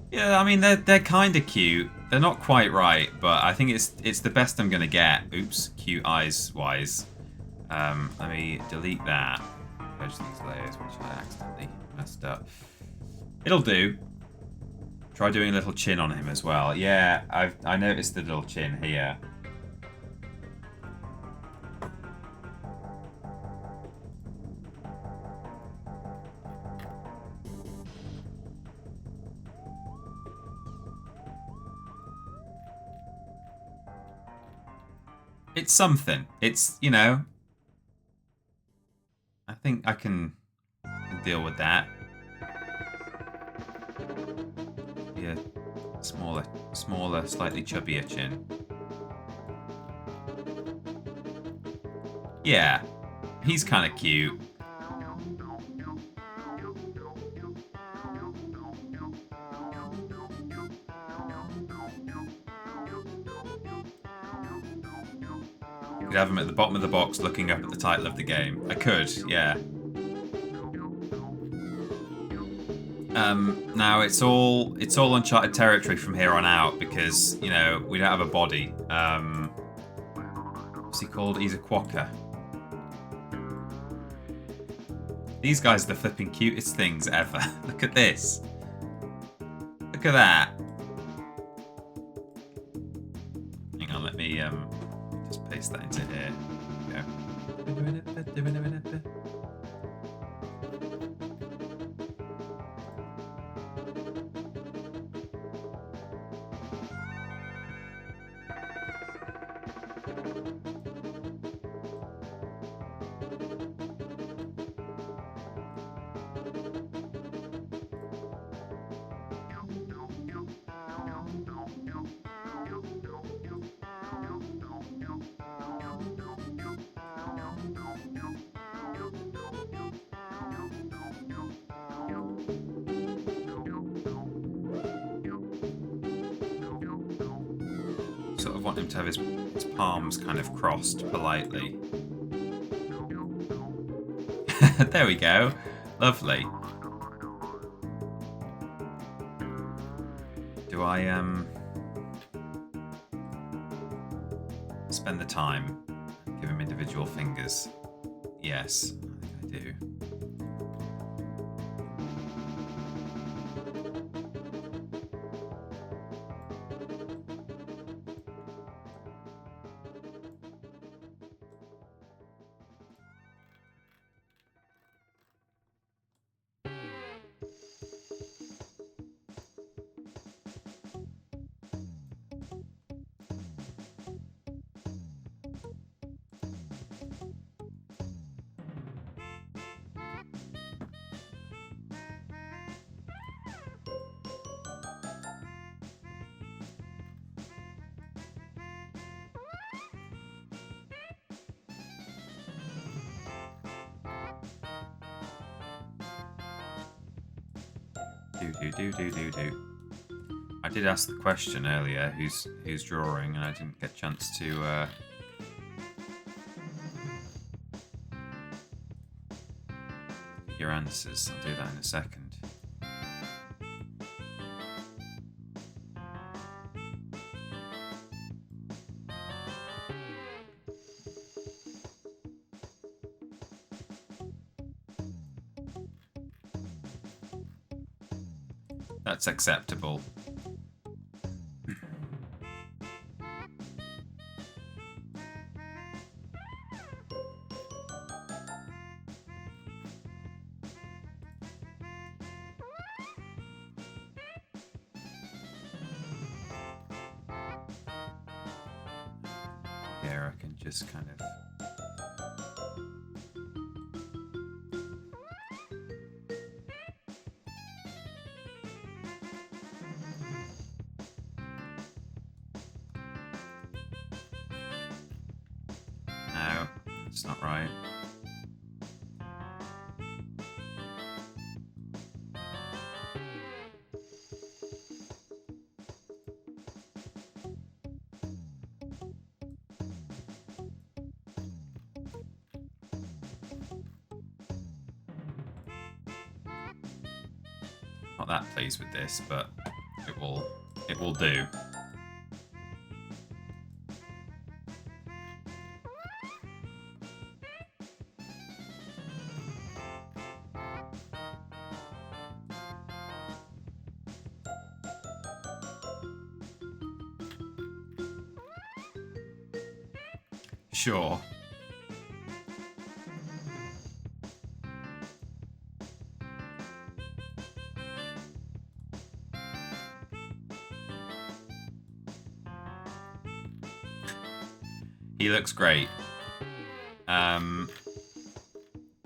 Yeah, I mean they're kind of cute. They're not quite right, but I think it's the best I'm gonna get. Oops, cute eyes wise. Let me delete that. Merge these layers, which I accidentally messed up. It'll do. Try doing a little chin on him as well. Yeah, I noticed the little chin here. It's something. It's, you know, I think I can deal with that. Yeah, smaller, slightly chubbier chin. Yeah, he's kind of cute. Could have him at the bottom of the box looking up at the title of the game. I could, yeah. Now it's all uncharted territory from here on out because, you know, we don't have a body. What's he called? He's a quokka. These guys are the flipping cutest things ever. Look at this. Look at that. Hang on, let me just paste that into here. There we go. Sort of want him to have his palms kind of crossed politely. There we go. Lovely. Do I spend the time and give him individual fingers? Yes, I think I do. Do. I did ask the question earlier, who's drawing, and I didn't get a chance to your answers. I'll do that in a second. That's acceptable. where I can just kind of... No, it's not right. Not that pleased with this, but it will do. Sure. He looks great.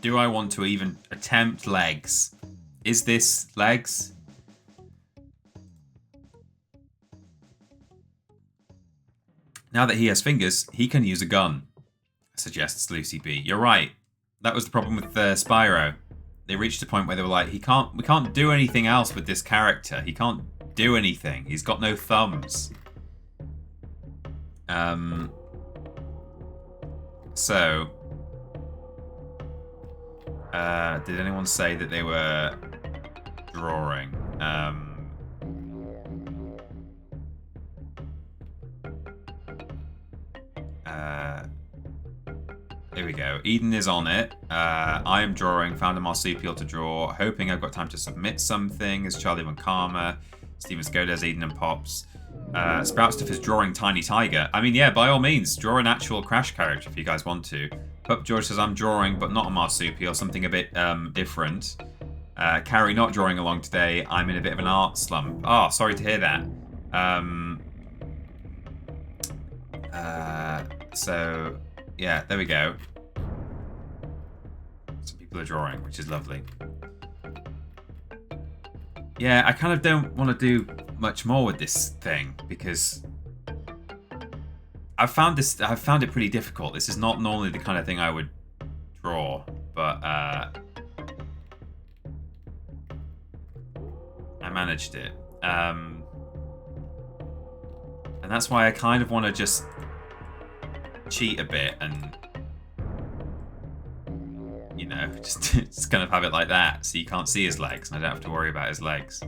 Do I want to even attempt legs? Is this legs? Now that he has fingers, he can use a gun, suggests Lucy B. You're right. That was the problem with Spyro. They reached a point where they were like, we can't do anything else with this character. He can't do anything. He's got no thumbs. So, did anyone say that they were drawing? Here we go. Eden is on it. I am drawing. Found a marsupial to draw. Hoping I've got time to submit something. Is Charlie Von Karma. Steven Skodes, Eden and Pops. Sprout Stuff is drawing Tiny Tiger. I mean, yeah, by all means, draw an actual Crash character if you guys want to. Pup George says, I'm drawing, but not a marsupial, something a bit different. Carrie not drawing along today. I'm in a bit of an art slump. Oh, sorry to hear that. So, yeah, there we go. Some people are drawing, which is lovely. Yeah, I kind of don't want to do much more with this thing because I've found it pretty difficult. This is not normally the kind of thing I would draw, but I managed it. And that's why I kind of want to just cheat a bit and, you know, just kind of have it like that so you can't see his legs and I don't have to worry about his legs.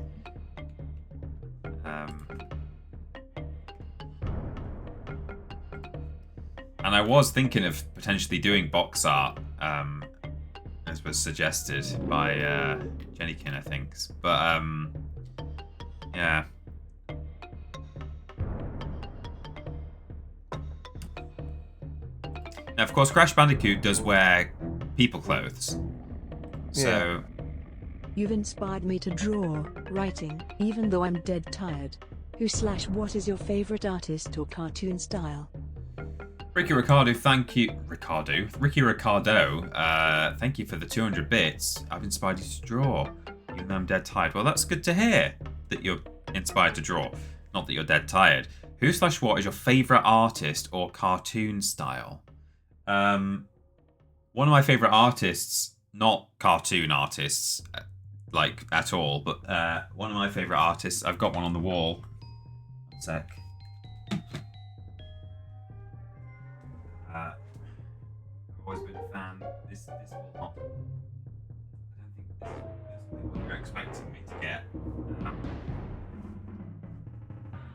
And I was thinking of potentially doing box art, as was suggested by Jennykin, I think. But, yeah. Now, of course, Crash Bandicoot does wear people clothes. So... Yeah. You've inspired me to draw, writing, even though I'm dead tired. What is your favorite artist or cartoon style? Ricky Ricardo, thank you. Ricky Ricardo, thank you for the 200 bits. I've inspired you to draw, even though I'm dead tired. Well, that's good to hear that you're inspired to draw, not that you're dead tired. Who/what is your favourite artist or cartoon style? One of my favourite artists, not cartoon artists, like at all, but one of my favourite artists, I've got one on the wall. One sec. I've always been a fan. This will not. I don't think this is what you're expecting me to get.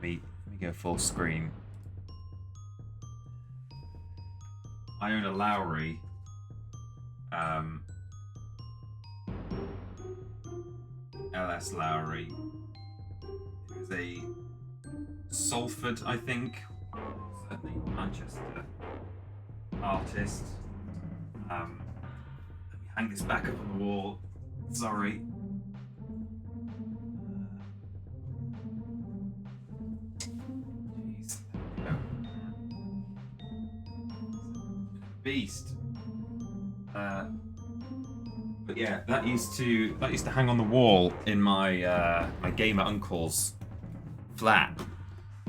Let me go full screen. Iona Lowry. LS Lowry. He was a Salford, I think. Certainly Manchester artist. Let me hang this back up on the wall. Sorry. Jeez. There we go. beast. But yeah, that used to hang on the wall in my my gamer uncle's flat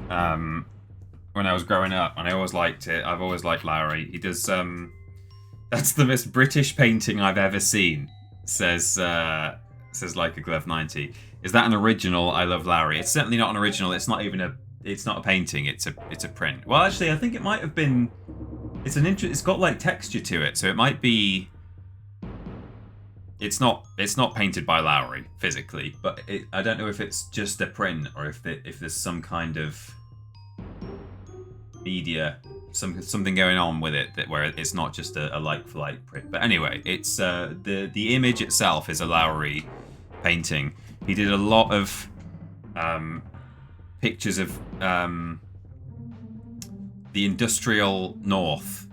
when I was growing up, and I always liked it. I've always liked Lowry. He does that's the most British painting I've ever seen. Says Like a Glove 90. Is that an original? I love Lowry. It's certainly not an original. It's not a painting. It's a print. Well, actually, I think it might have been. It's got like texture to it, so it might be. It's not painted by Lowry physically, but I don't know if it's just a print or if there's some kind of media, something going on with it where it's not just a like for like print. But anyway, it's the image itself is a Lowry painting. He did a lot of pictures of the industrial north.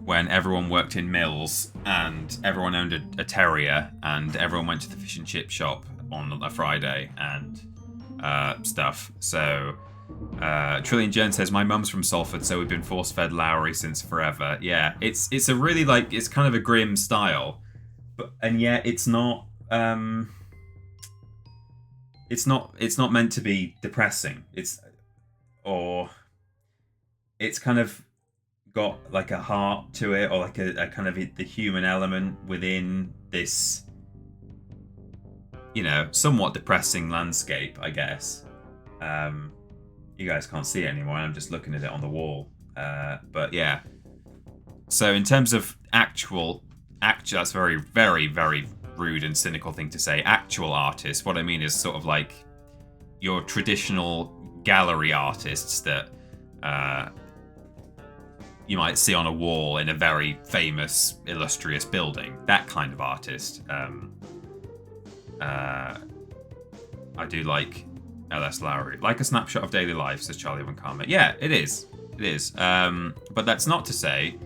When everyone worked in mills and everyone owned a terrier and everyone went to the fish and chip shop on a Friday and stuff. So Trillion Jones says, my mum's from Salford, so we've been force-fed Lowry since forever. Yeah, it's a really it's kind of a grim style, and yet it's not meant to be depressing. It's kind of got like a heart to it, or like a kind of the human element within this, somewhat depressing landscape, I guess. You guys can't see it anymore, I'm just looking at it on the wall. But yeah. So in terms of actual, that's very, very, very rude and cynical thing to say. Actual artists, what I mean is sort of like your traditional gallery artists that you might see on a wall in a very famous, illustrious building. That kind of artist. I do like L.S. Lowry. Like a snapshot of daily life, says Charlie Van Karma. Yeah, it is. It is. But that's not to say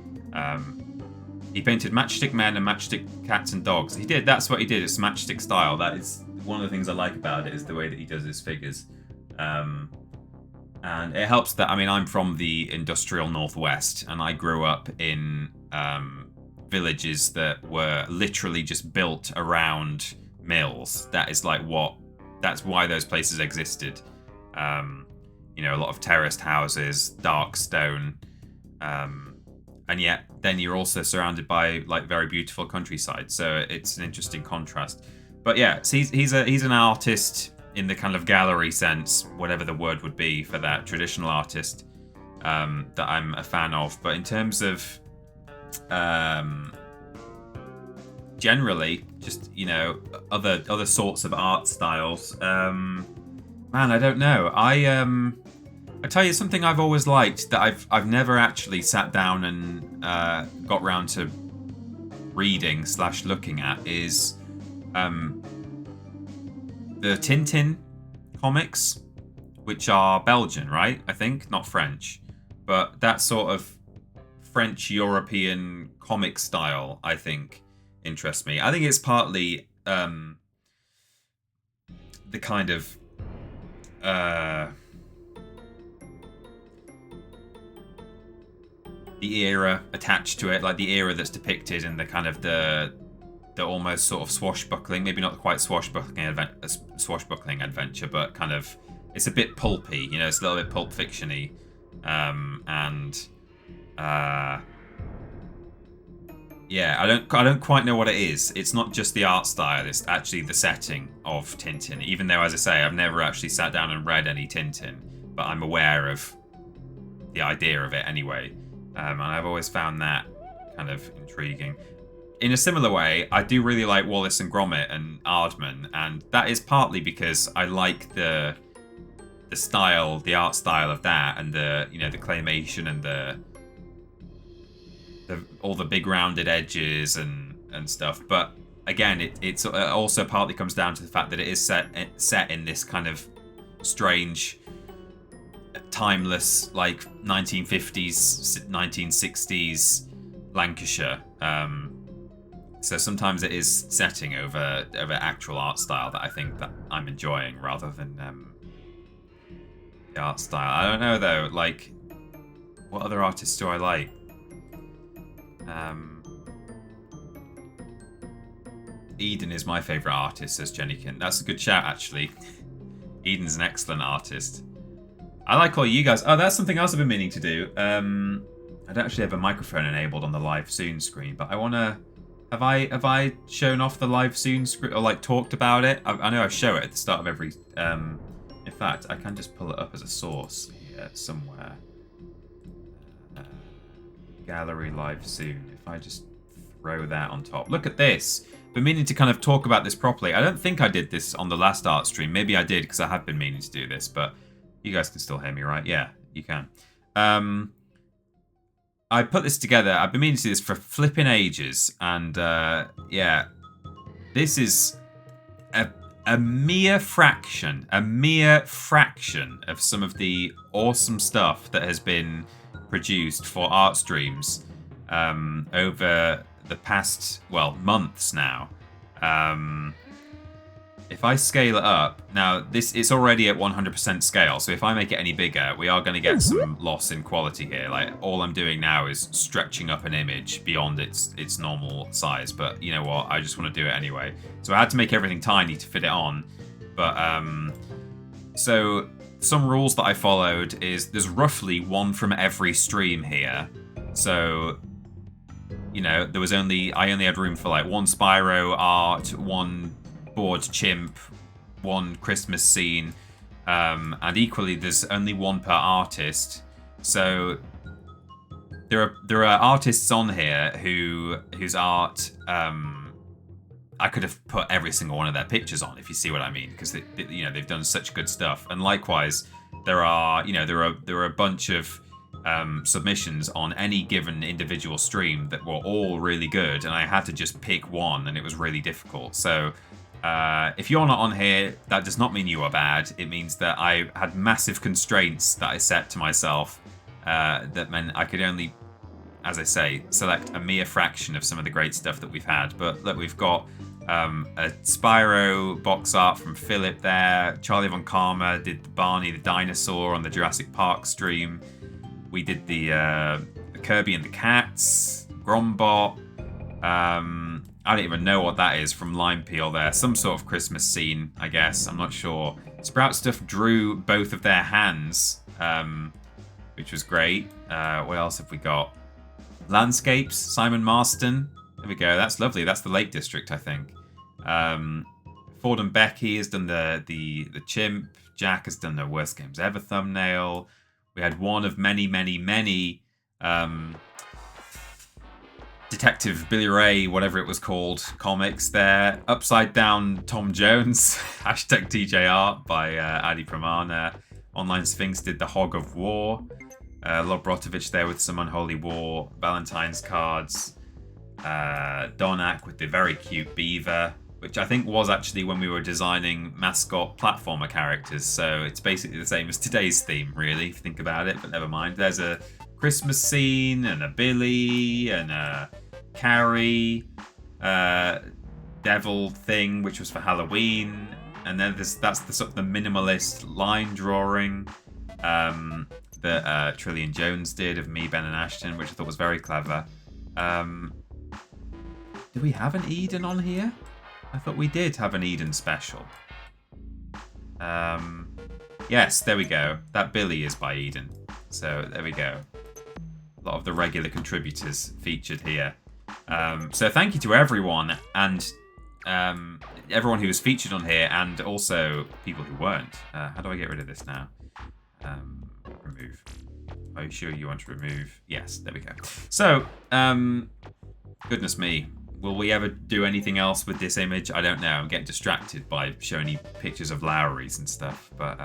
he painted matchstick men and matchstick cats and dogs. He did. That's what he did. It's matchstick style. That is one of the things I like about it, is the way that he does his figures. And it helps that, I'm from the industrial northwest, and I grew up in villages that were literally just built around mills. That's why those places existed. A lot of terraced houses, dark stone, and yet then you're also surrounded by like very beautiful countryside. So it's an interesting contrast. But yeah, so he's an artist in the kind of gallery sense, whatever the word would be for that, traditional artist that I'm a fan of. But in terms of generally, just other sorts of art styles, man, I don't know. I tell you something I've always liked that I've never actually sat down and got round to reading / looking at is the Tintin comics, which are Belgian, right? I think, not French. But that sort of French-European comic style, I think, interests me. I think it's partly the kind of the era attached to it, like the era that's depicted in the kind of the almost sort of swashbuckling, maybe not quite swashbuckling adventure, but kind of, it's a bit pulpy, it's a little bit Pulp Fiction-y, yeah, I don't quite know what it is. It's not just the art style, it's actually the setting of Tintin, even though, as I say, I've never actually sat down and read any Tintin, but I'm aware of the idea of it anyway, and I've always found that kind of intriguing. In a similar way, I do really like Wallace and Gromit and Aardman, and that is partly because I like the style, the art style of that, and the claymation and the all the big rounded edges and stuff. But again, it also partly comes down to the fact that it is set in this kind of strange, timeless, like 1950s, 1960s Lancashire. So sometimes it is setting over actual art style that I think that I'm enjoying rather than the art style. I don't know though, like What other artists do I like? Eden is my favourite artist, says Jennykin. That's a good shout, actually. Eden's an excellent artist. I like all you guys. Oh, that's something else I've been meaning to do. I don't actually have a microphone enabled on the live soon screen, but I want to... Have I shown off the live soon screen, or like talked about it? I know I show it at the start of every... in fact, I can just pull it up as a source here somewhere. Gallery live soon. If I just throw that on top. Look at this. Been meaning to kind of talk about this properly. I don't think I did this on the last art stream. Maybe I did because I have been meaning to do this, but you guys can still hear me, right? Yeah, you can. I put this together. I've been meaning to do this for flipping ages, and yeah, this is a mere fraction of some of the awesome stuff that has been produced for art streams over the past, well, months now. If I scale it up, now it's already at 100% scale, so if I make it any bigger, we are going to get some loss in quality here. Like, all I'm doing now is stretching up an image beyond its normal size, but you know what, I just want to do it anyway. So I had to make everything tiny to fit it on, but so some rules that I followed is there's roughly one from every stream here. So, you know, I only had room for like one Spyro art, one board chimp, one Christmas scene, and equally there's only one per artist. So there are artists on here whose art I could have put every single one of their pictures on, if you see what I mean, because they've done such good stuff. And likewise, there are a bunch of submissions on any given individual stream that were all really good, and I had to just pick one, and it was really difficult. So if you're not on here, that does not mean you are bad. It means that I had massive constraints that I set to myself that meant I could only, as I say, select a mere fraction of some of the great stuff that we've had. But look, we've got a Spyro box art from Philip there. Charlie Von Karma did the Barney the dinosaur on the Jurassic Park stream. We did the Kirby and the Cats, Grombot. I don't even know what that is from Lime Peel there. Some sort of Christmas scene, I guess. I'm not sure. Sprout Stuff drew both of their hands, which was great. What else have we got? Landscapes, Simon Marston. There we go. That's lovely. That's the Lake District, I think. Ford and Becky has done the chimp. Jack has done the Worst Games Ever thumbnail. We had one of many, many, many Detective Billy Ray, whatever it was called, comics there. Upside Down Tom Jones, hashtag TJ Art by Adi Pramana. Online Sphinx did the Hog of War. Lobrotovich there with some Unholy War. Valentine's cards. Donak with the very cute beaver, which I think was actually when we were designing mascot platformer characters. So it's basically the same as today's theme, really, if you think about it, but never mind. There's a Christmas scene and a Billy and a Carrie devil thing, which was for Halloween. And then that's the sort of the minimalist line drawing that Trillian Jones did of me, Ben and Ashton, which I thought was very clever. Do we have an Eden on here? I thought we did have an Eden special. Yes, there we go. That Billy is by Eden. So there we go. A lot of the regular contributors featured here. So thank you to everyone, and everyone who was featured on here, and also people who weren't. How do I get rid of this now? Remove. Are you sure you want to remove? Yes, there we go. So, goodness me. Will we ever do anything else with this image? I don't know. I'm getting distracted by showing you pictures of Lowry's and stuff. But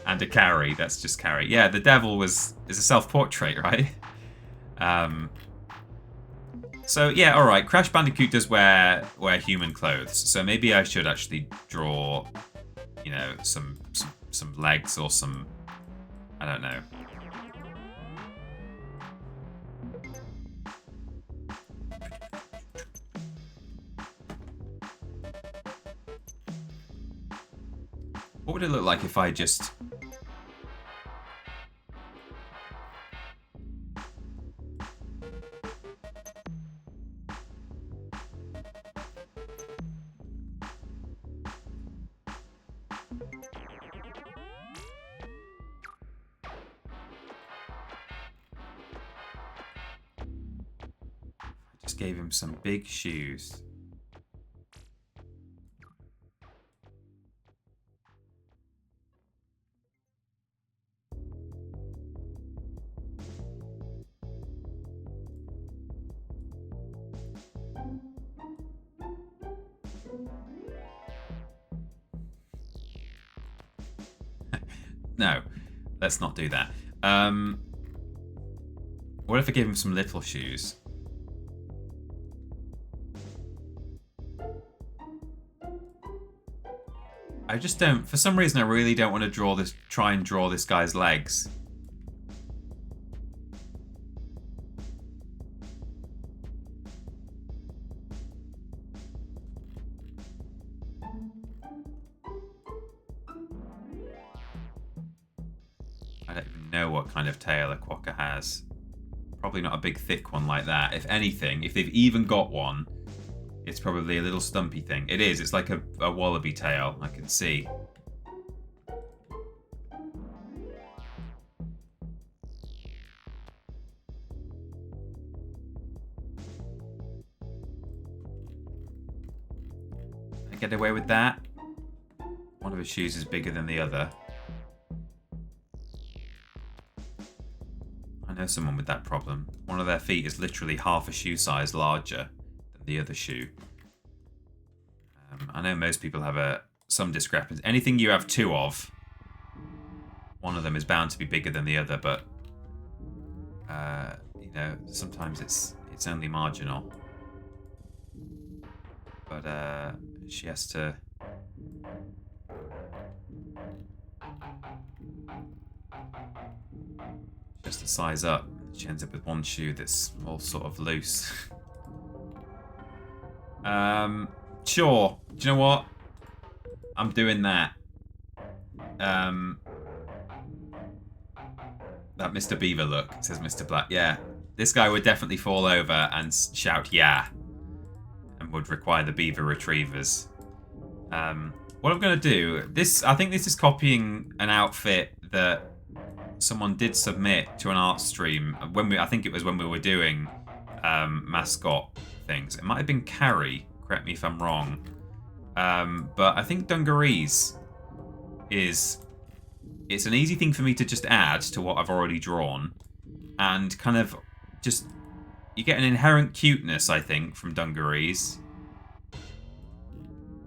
and a Carrie. That's just Carrie. Yeah, the devil is a self-portrait, right? So yeah, all right. Crash Bandicoot does wear human clothes. So maybe I should actually draw, you know, some legs or some. I don't know. What would it look like if I just... Just gave him some big shoes. No, let's not do that. What if I gave him some little shoes? I just don't, for some reason I really don't want to try and draw this guy's legs. I don't even know what kind of tail a quokka has. Probably not a big thick one like that. If anything, if they've even got one, it's probably a little stumpy thing. It is. It's like a wallaby tail, I can see. I get away with that. One of his shoes is bigger than the other. I know someone with that problem. One of their feet is literally half a shoe size larger than the other shoe. I know most people have some discrepancy. Anything you have two of, one of them is bound to be bigger than the other, but you know, sometimes it's only marginal. But she has to size up. She ends up with one shoe that's all sort of loose. Sure. Do you know what? I'm doing that. That Mr. Beaver look, says Mr. Black. Yeah. This guy would definitely fall over and shout yeah. And would require the beaver retrievers. What I'm going to do... I think this is copying an outfit that someone did submit to an art stream. I think it was when we were doing mascot things. It might have been Carrie. Correct me if I'm wrong. But I think dungarees it's an easy thing for me to just add to what I've already drawn, and kind of just, you get an inherent cuteness, I think, from dungarees,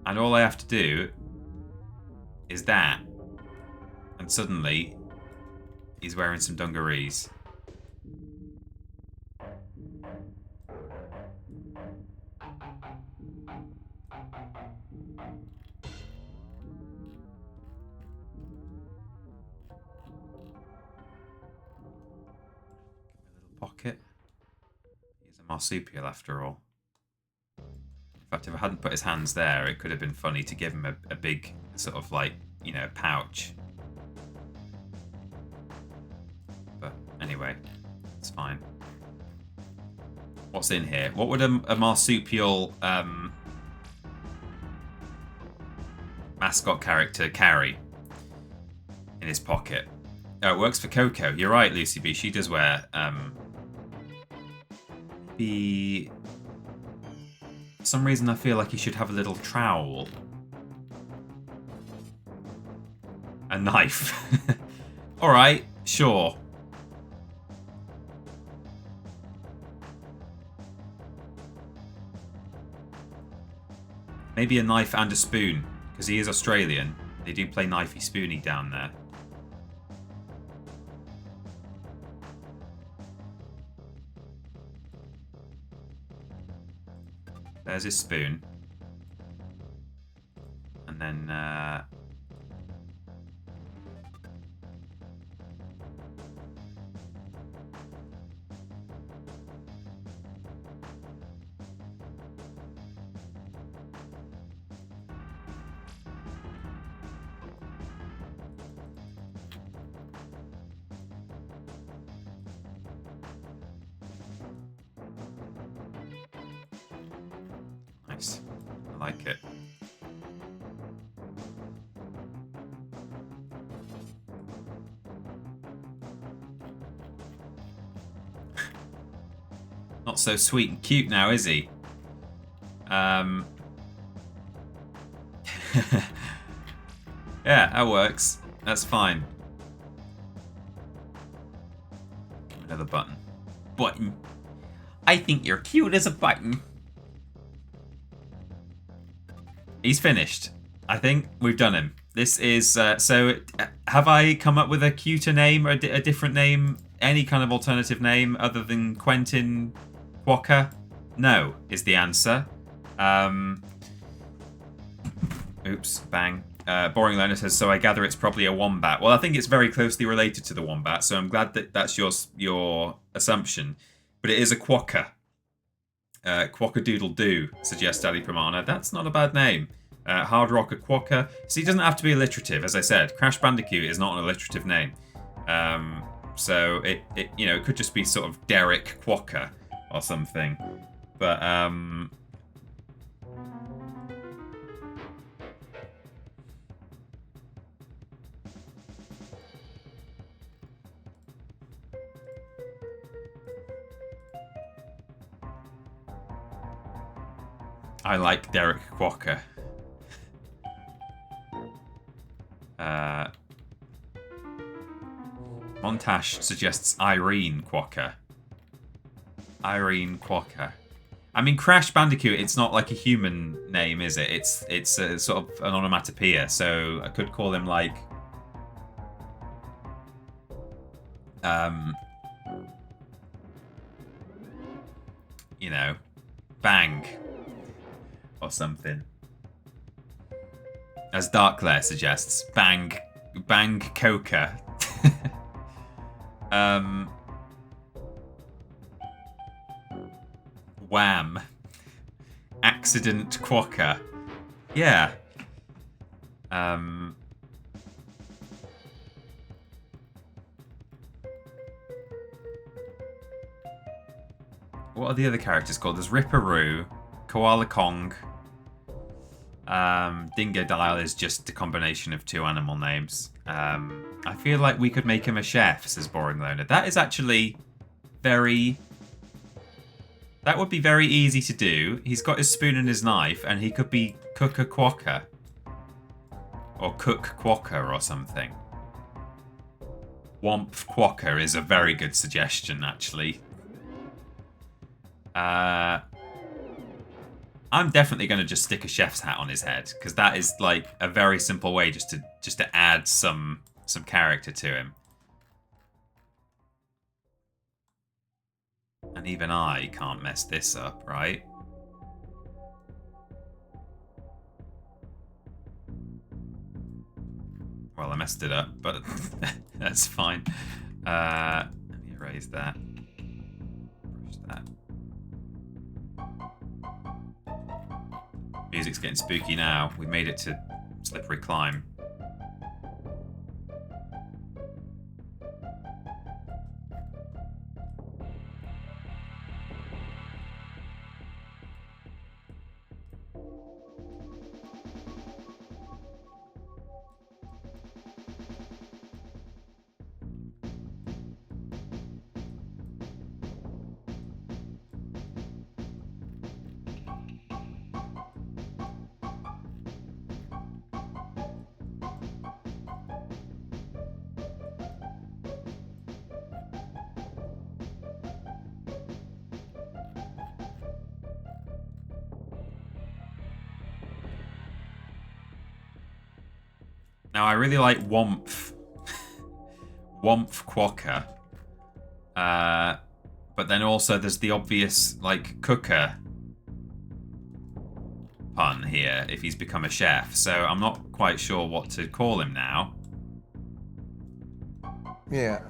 and all I have to do is that, and suddenly he's wearing some dungarees. Pocket. He's a marsupial after all. In fact, if I hadn't put his hands there, it could have been funny to give him a big sort of like, you know, pouch. But anyway, it's fine. What's in here? What would a marsupial mascot character carry in his pocket? Oh, it works for Coco. You're right, Lucy B. She does wear for some reason I feel like he should have a little trowel. A knife. Alright, sure. Maybe a knife and a spoon, because he is Australian. They do play knifey spoony down there. There's his spoon. And then... nice. I like it. Not so sweet and cute now, is he? Yeah, that works. That's fine. Another button. Button. I think you're cute as a button. He's finished. I think we've done him. This is... so, have I come up with a cuter name or a different name? Any kind of alternative name other than Quentin Quokka? No, is the answer. Oops, bang. Boring Learner says, so I gather it's probably a wombat. Well, I think it's very closely related to the wombat, so I'm glad that that's your assumption. But it is a quokka. Quokka-doodle-doo, suggests Ali Pramana. That's not a bad name. Hard Rocker Quokka. See, it doesn't have to be alliterative, as I said. Crash Bandicoot is not an alliterative name. So it could just be sort of Derek Quokka or something. But I like Derek Quokka. Montash suggests Irene Quokka. Irene Quokka. I mean, Crash Bandicoot, it's not like a human name, is it? It's a sort of an onomatopoeia, so I could call him like... Bang. Or something. As Darkclair suggests, Bang Coca. Wham. Accident Quokka. Yeah. What are the other characters called? There's Ripperoo, Koala Kong. Dingo Dial is just a combination of two animal names. I feel like we could make him a chef, says Boring Loner. That is actually that would be very easy to do. He's got his spoon and his knife, and he could be Cooker Quokka. Or Cook Quokka or something. Womp Quokka is a very good suggestion, actually. I'm definitely going to just stick a chef's hat on his head, because that is like a very simple way just to add some character to him. And even I can't mess this up, right? Well, I messed it up, but that's fine. Let me erase that. Push that. Music's getting spooky now. We made it to Slippery Climb. Now, I really like Womph. Womph Quokka. But then also there's the obvious, like, cooker pun here, if he's become a chef. So I'm not quite sure what to call him now. Yeah.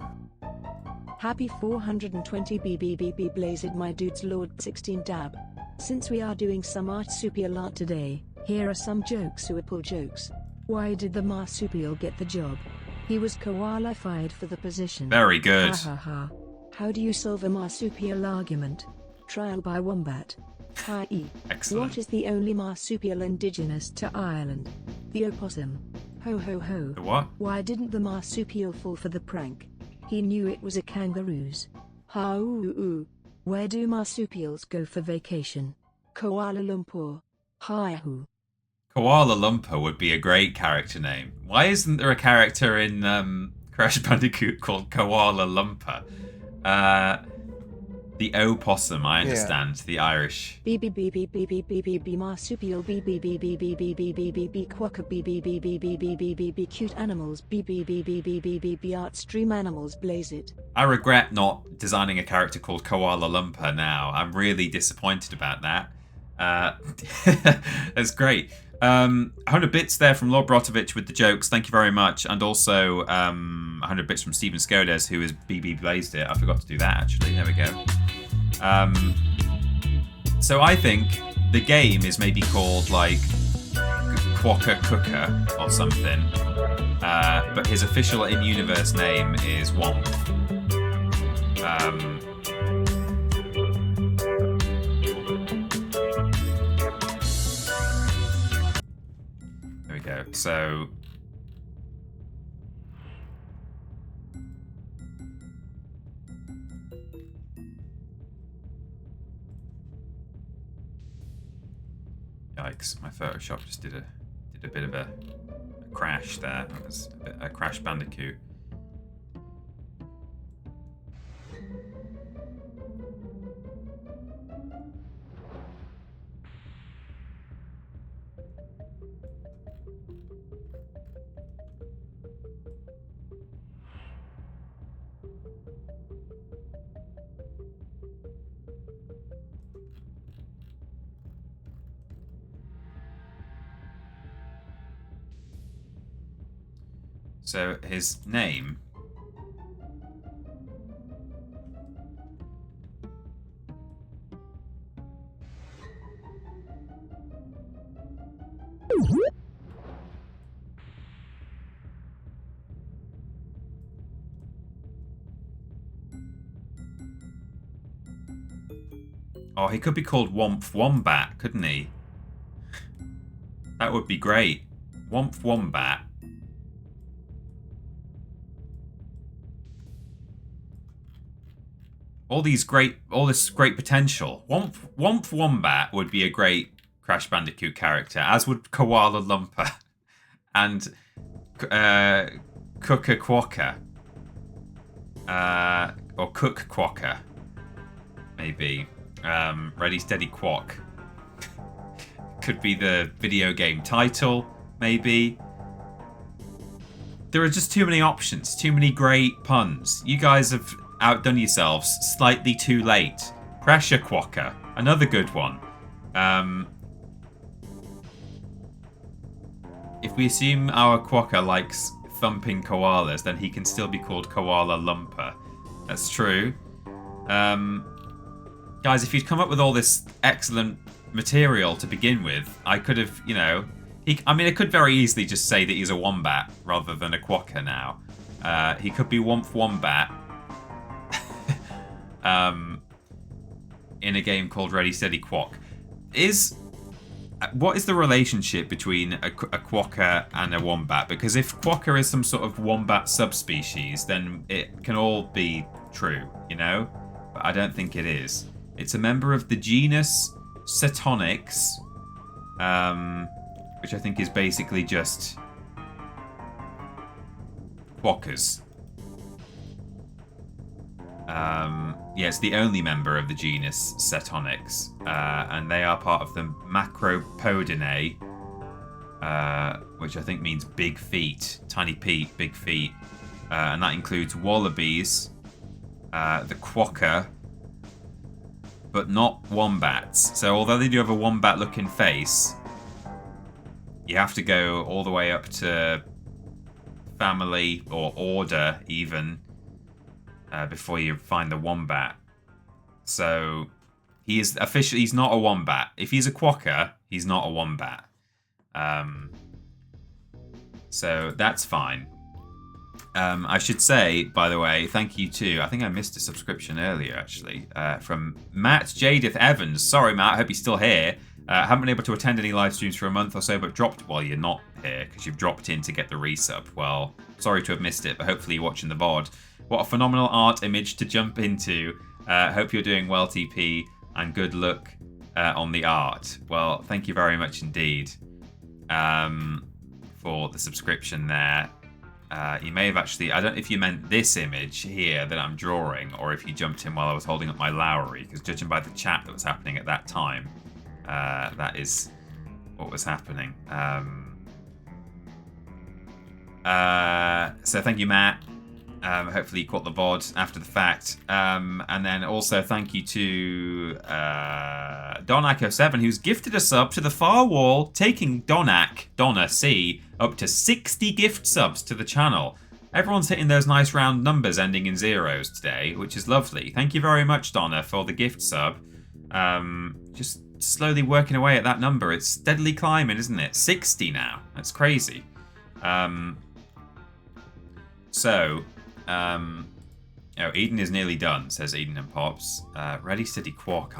Happy 420 BBBB Blazed my dudes Lord 16 dab. Since we are doing some ARTSUPIAL art today, here are some ARTSUPIAL jokes. Why did the marsupial get the job? He was koala-fied for the position. Very good. Ha ha ha. How do you solve a marsupial argument? Trial by wombat. I.e. Excellent. What is the only marsupial indigenous to Ireland? The opossum. Ho ho ho. The what? Why didn't the marsupial fall for the prank? He knew it was a kangaroo's. Ha ooh ooh. Where do marsupials go for vacation? Kuala Lumpur. Hi-ho. Koala Lumpur would be a great character name. Why isn't there a character in Crash Bandicoot called Koala Lumpur? The opossum, I understand. The Irish. B marsupial B quokka B cute animals B ARTSUPIAL animals blaze it. I regret not designing a character called Koala Lumpur now. I'm really disappointed about that. That's great. 100 bits there from Lord Brotovich with the jokes. Thank you very much. And also 100 bits from Steven Skodes, who has BB blazed it. I forgot to do that, actually. There we go. So I think the game is maybe called, like, Quokka Cooker or something. But his official in-universe name is Womp. There we go. So... Yikes, my Photoshop just did a bit of a crash there. That was a Crash Bandicoot. So his name Oh, he could be called Womp Wombat, couldn't he? That would be great. Womp Wombat. All this great potential. Womp Wombat would be a great Crash Bandicoot character, as would Koala Lumpur and Cooker Quokka. Or Cook Quokka, maybe. Ready Steady Quack. Could be the video game title, maybe. There are just too many options, too many great puns. You guys have outdone yourselves slightly too late. Pressure Quokka, another good one. If we assume our Quokka likes thumping koalas, then he can still be called Koala Lumpur. That's true. Guys, if you'd come up with all this excellent material to begin with, I could have, you know... I could very easily just say that he's a wombat rather than a Quokka now. He could be Womp Wombat. In a game called Ready Steady Quack. What is the relationship between a Quokka and a wombat? Because if Quokka is some sort of wombat subspecies, then it can all be true, you know? But I don't think it is. It's a member of the genus Cetonix, which I think is basically just quokkas. Yeah, it's the only member of the genus Cetonix, and they are part of the Macropodinae, which I think means big feet, tiny big feet, and that includes wallabies, the quokka, but not wombats. So although they do have a wombat-looking face, you have to go all the way up to family or order even. Before you find the wombat. So he is officially, he's not a wombat. If he's a quokka, he's not a wombat. So that's fine. I should say, by the way, thank you to, I think I missed a subscription earlier actually, from Matt Jadith Evans. Sorry Matt, I hope you're still here. Haven't been able to attend any live streams for a month or so, but dropped while you're not here because you've dropped in to get the resub. Well, sorry to have missed it, but hopefully you're watching the VOD. What a phenomenal art image to jump into. Hope you're doing well, TP, and good luck on the art. Well, thank you very much indeed for the subscription there. You may have actually, I don't know if you meant this image here that I'm drawing, or if you jumped in while I was holding up my Lowry, because judging by the chat that was happening at that time, that is what was happening. So thank you, Matt. Hopefully you caught the VOD after the fact. And then also thank you to Donak07, who's gifted a sub to the far wall, taking Donna C, up to 60 gift subs to the channel. Everyone's hitting those nice round numbers ending in zeros today, which is lovely. Thank you very much, Donna, for the gift sub. Just slowly working away at that number. It's steadily climbing, isn't it? 60 now. That's crazy. Eden is nearly done, says Eden and Pops. Ready Steady Quark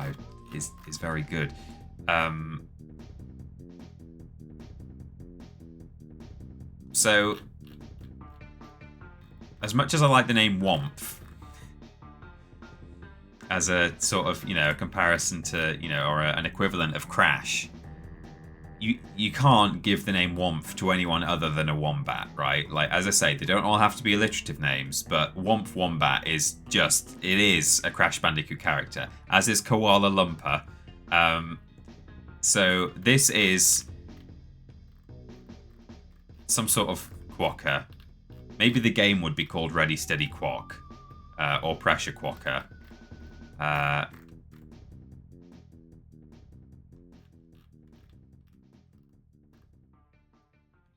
is very good. So, as much as I like the name Womp, as a sort of, comparison to, or an equivalent of Crash, you can't give the name Womp to anyone other than a wombat, right? Like, as I say, they don't all have to be alliterative names, but Womp Wombat is it is a Crash Bandicoot character, as is Koala Lumper. So this is some sort of quokka. Maybe the game would be called Ready Steady Quack, or Pressure Quokka.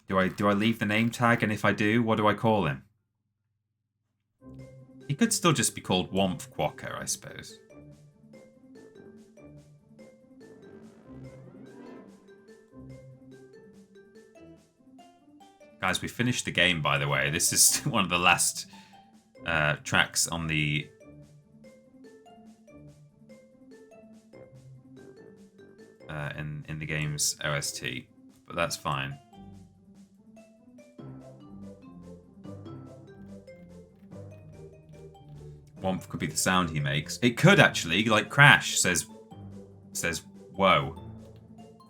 Do I leave the name tag? And if I do, what do I call him? He could still just be called Womp Quokka, I suppose. Guys, we finished the game, by the way. This is one of the last tracks on the in the game's OST, but that's fine. Womp could be the sound he makes. It could actually, like Crash says whoa.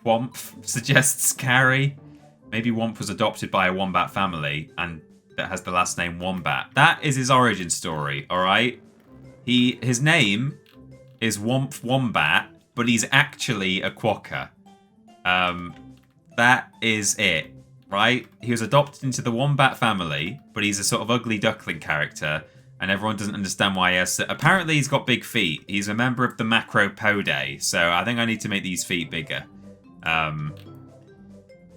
Womp suggests Carrie. Maybe Womp was adopted by a wombat family and that has the last name Wombat. That is his origin story, alright? His name is Womp Wombat, but he's actually a quokka. That is it, right? He was adopted into the wombat family, but he's a sort of ugly duckling character, and everyone doesn't understand why he has... Apparently he's got big feet. He's a member of the Macropodidae, so I think I need to make these feet bigger.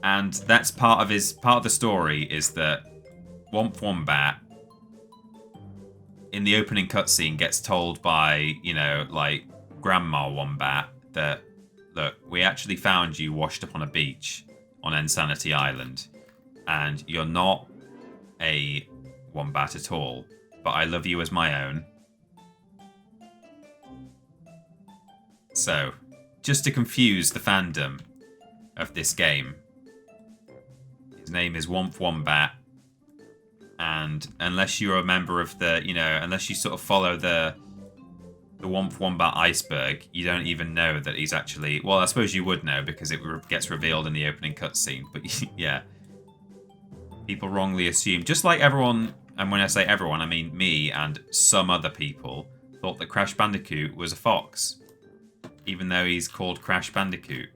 And that's part of the story is that Womp Wombat in the opening cutscene gets told by, like Grandma Wombat that, look, we actually found you washed up on a beach on Insanity Island, and you're not a wombat at all, but I love you as my own. So, just to confuse the fandom of this game, his name is Womp Wombat, and unless you're a member of the, unless you sort of follow the Womp Wombat iceberg, you don't even know that he's actually... Well, I suppose you would know because it gets revealed in the opening cutscene, but yeah. People wrongly assume, just like everyone, and when I say everyone, I mean me and some other people, thought that Crash Bandicoot was a fox, even though he's called Crash Bandicoot.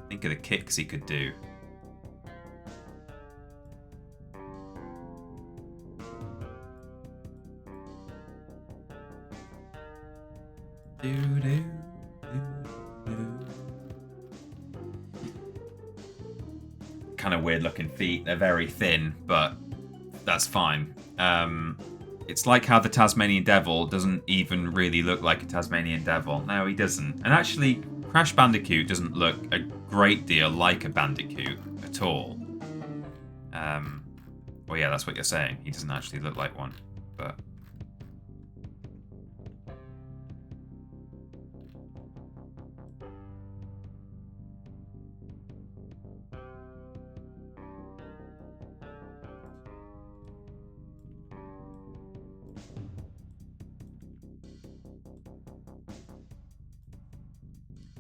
Think of the kicks he could do. Kind of weird looking feet. They're very thin, but that's fine. It's like how the Tasmanian Devil doesn't even really look like a Tasmanian Devil. No, he doesn't. And actually, Crash Bandicoot doesn't look a great deal like a Bandicoot at all. Well, yeah, that's what you're saying. He doesn't actually look like one, but...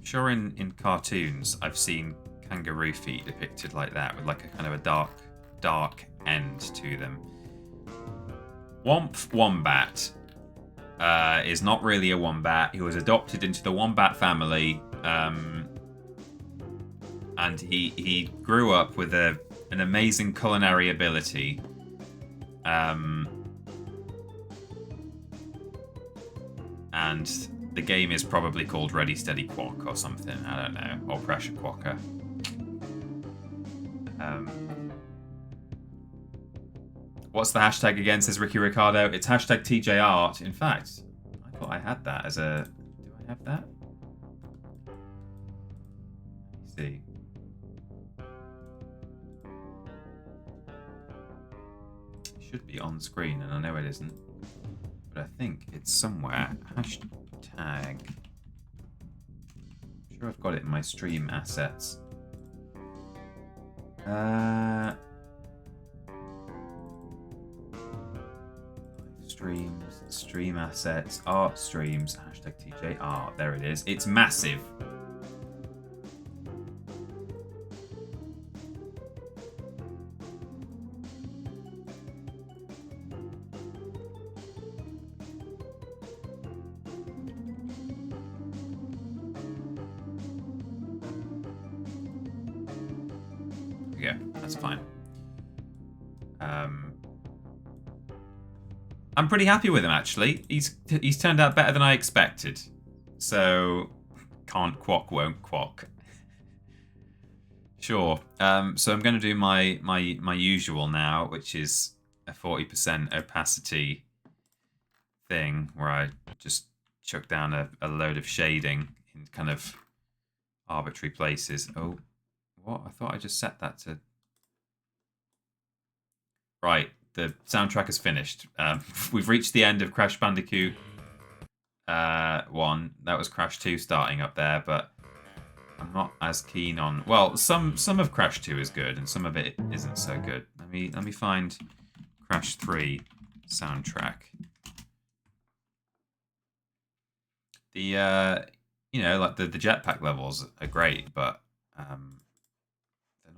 Sure, in cartoons, I've seen kangaroo feet depicted like that, with like a kind of a dark end to them. Womp Wombat is not really a wombat. He was adopted into the wombat family, and he grew up with an amazing culinary ability. And the game is probably called Ready Steady Quack or something. I don't know, or Pressure Quacker. What's the hashtag again, says Ricky Ricardo? It's hashtag TJArt. In fact, I thought I had that as a... Do I have that? Let's see. It should be on screen, and I know it isn't. But I think it's somewhere. Hashtag... I'm sure I've got it in my stream assets. Streams, stream assets, art streams, hashtag TJ art. There it is. It's massive. Yeah, that's fine. I'm pretty happy with him, actually. He's turned out better than I expected. So, can't quack, won't quack. Sure. So I'm going to do my usual now, which is a 40% opacity thing, where I just chuck down a load of shading in kind of arbitrary places. Oh, what? I thought I just set that to... Right. The soundtrack is finished. We've reached the end of Crash Bandicoot 1. That was Crash 2 starting up there, but I'm not as keen on... Well, some of Crash 2 is good, and some of it isn't so good. Let me find Crash 3 soundtrack. The you know, like the jetpack levels are great, but they're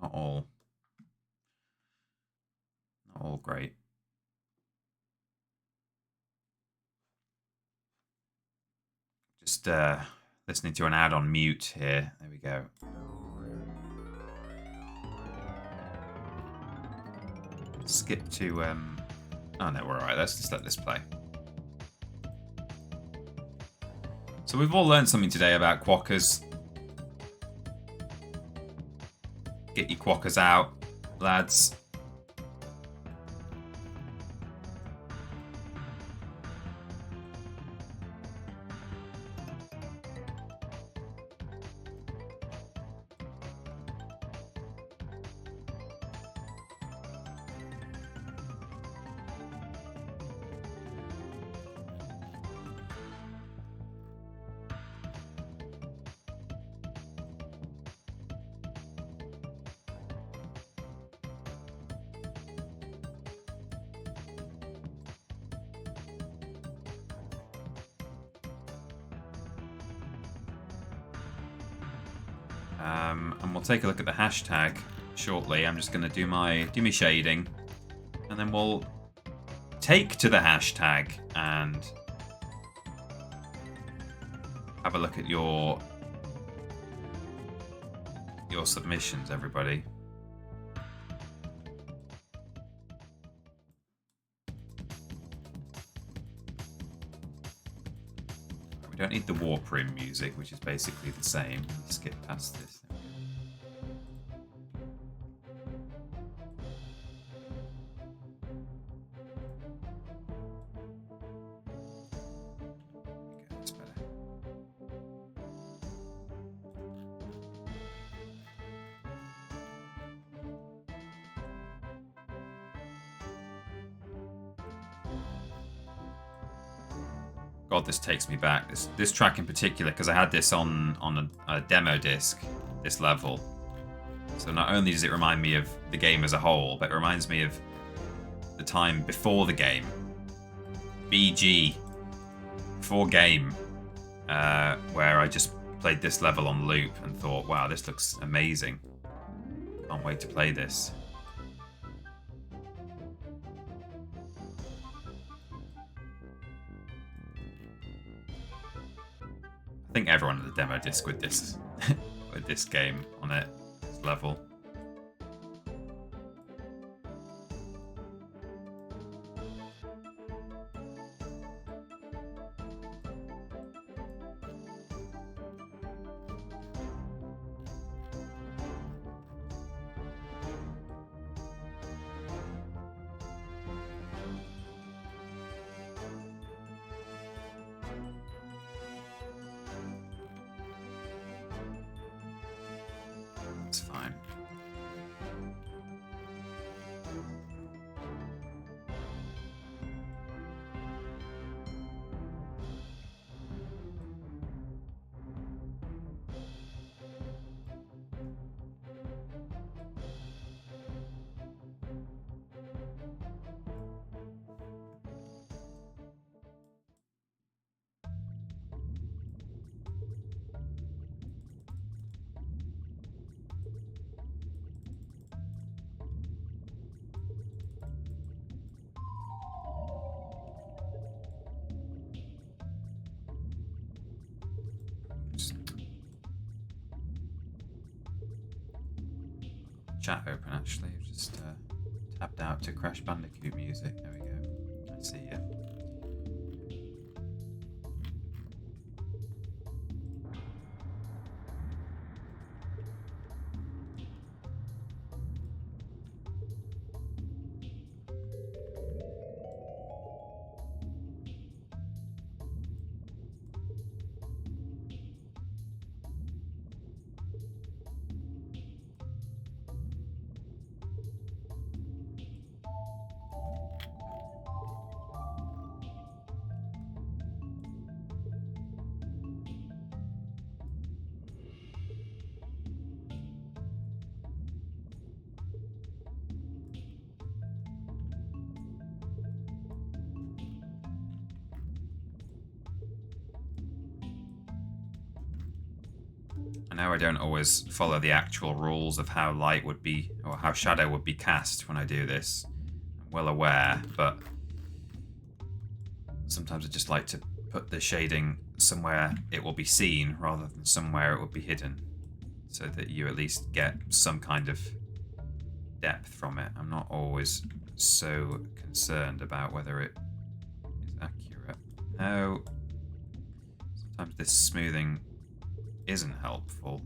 not all great. Just listening to an ad on mute here. There we go. Skip to oh no, we're alright. Let's just let this play. So we've all learned something today about quackers. Get your quackers out, lads. And we'll take a look at the hashtag shortly. I'm just going to do my shading, and then we'll take to the hashtag and have a look at your submissions, everybody. We don't need the warp rim music, which is basically the same. Skip past this. God, this takes me back. This track in particular, because I had this on a demo disc, this level. So not only does it remind me of the game as a whole, but it reminds me of the time before the game. BG. Before game. Where I just played this level on loop and thought, wow, this looks amazing. Can't wait to play this. I think everyone had a demo disc with this with this game on it, this level. It's fine. Chat open actually. I've just tapped out to Crash Bandicoot music. There we go. I see you. I know I don't always follow the actual rules of how light would be, or how shadow would be cast when I do this. I'm well aware, but sometimes I just like to put the shading somewhere it will be seen rather than somewhere it will be hidden, so that you at least get some kind of depth from it. I'm not always so concerned about whether it is accurate. No, sometimes this smoothing isn't helpful.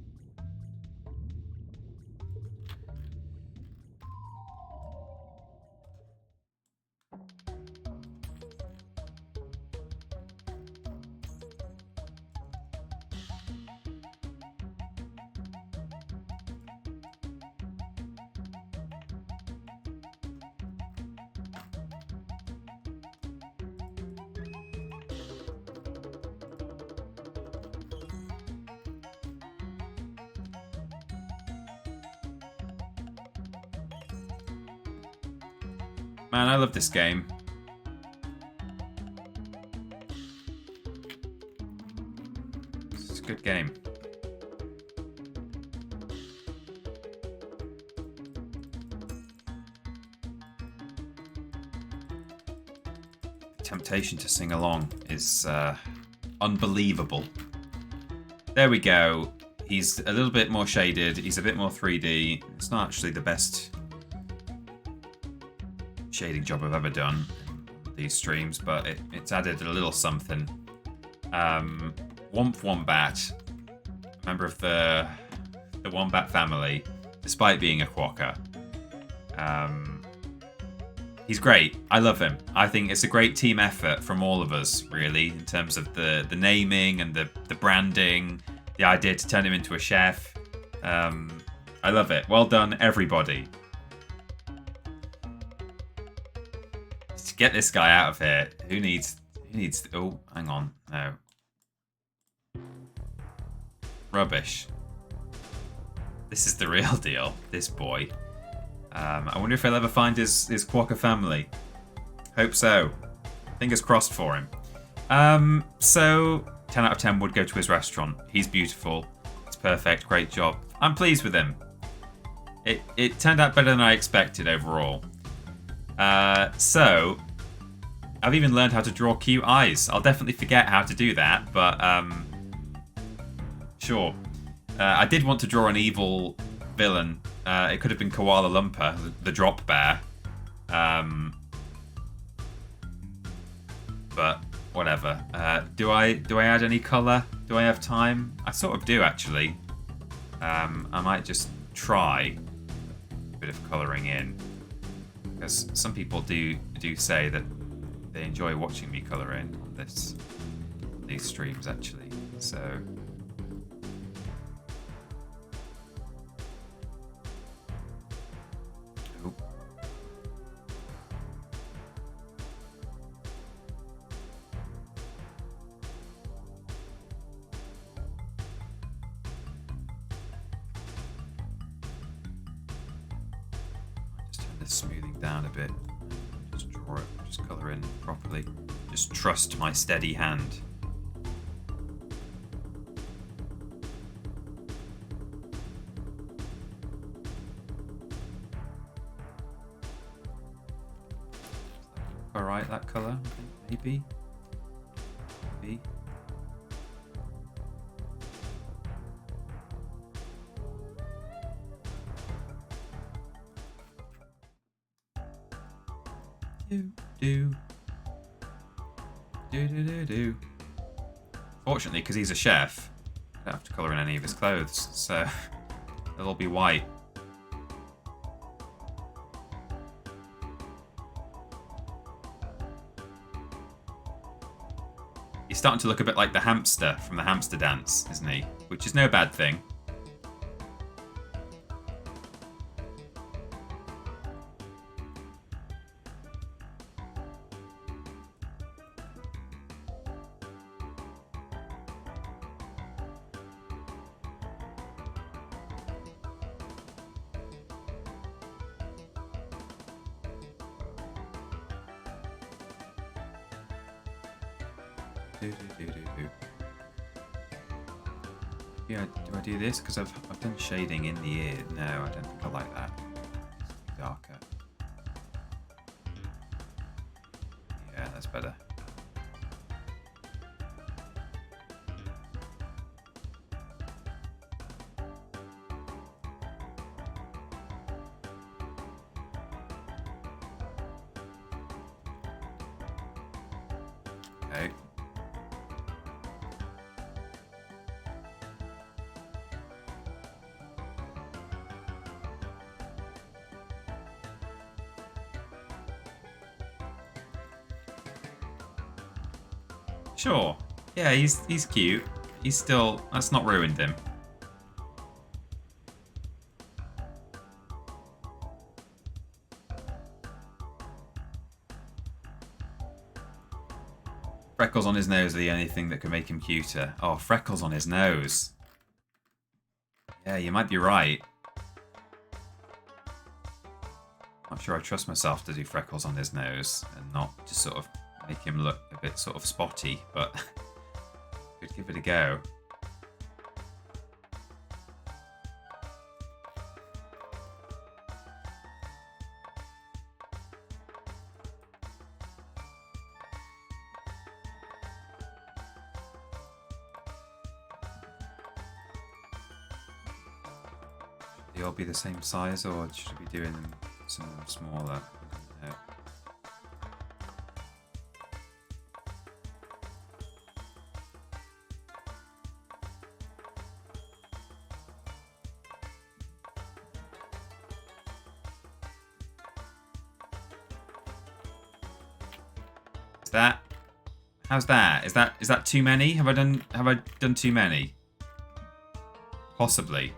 Man, I love this game. It's a good game. The temptation to sing along is unbelievable. There we go. He's a little bit more shaded. He's a bit more 3D. It's not actually the best shading job I've ever done in these streams, but it's added a little something. Wombat, a member of the Wombat family, despite being a quokka, he's great. I love him. I think it's a great team effort from all of us, really, in terms of the naming and the branding, the idea to turn him into a chef. I love it. Well done, everybody. Get this guy out of here. Who needs He needs... Oh, hang on. No. Rubbish. This is the real deal. This boy. I wonder if he'll ever find his Quokka family. Hope so. Fingers crossed for him. So, 10 out of 10 would go to his restaurant. He's beautiful. It's perfect. Great job. I'm pleased with him. It turned out better than I expected overall. So, I've even learned how to draw cute eyes. I'll definitely forget how to do that, but sure. I did want to draw an evil villain. It could have been Koala Lumpur, the drop bear. But whatever. Do I add any colour? Do I have time? I sort of do actually. I might just try a bit of colouring in, because some people do say that they enjoy watching me colour in on these streams actually. So. Smoothing down a bit. Just draw it, just colour in properly. Just trust my steady hand. Alright, that colour, maybe. Maybe. Do. Fortunately, because he's a chef, I don't have to colour in any of his clothes, so they'll all be white. He's starting to look a bit like the hamster from the Hamster Dance, isn't he? Which is no bad thing. Yeah, do I do this? Because I've done shading in the ear. No, I don't think I like that. It's darker. Yeah, that's better. Okay. Sure. Yeah, he's cute. He's still... That's not ruined him. Freckles on his nose are the only thing that can make him cuter. Oh, freckles on his nose. Yeah, you might be right. Not sure I trust myself to do freckles on his nose and not to sort of make him look a bit sort of spotty, but could give it a go. Should they all be the same size, or should we be doing some of them smaller? I don't know. How's that? Is that too many? Have I done too many? Possibly.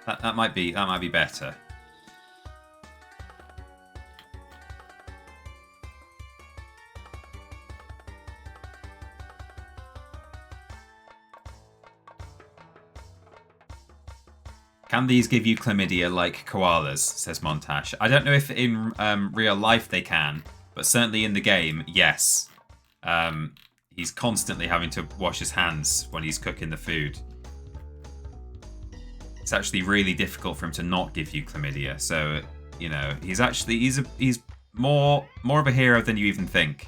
That might be better. Can these give you chlamydia like koalas, says Montash. I don't know if in real life they can, but certainly in the game, yes. He's constantly having to wash his hands when he's cooking the food. It's actually really difficult for him to not give you chlamydia. So, you know, he's more of a hero than you even think.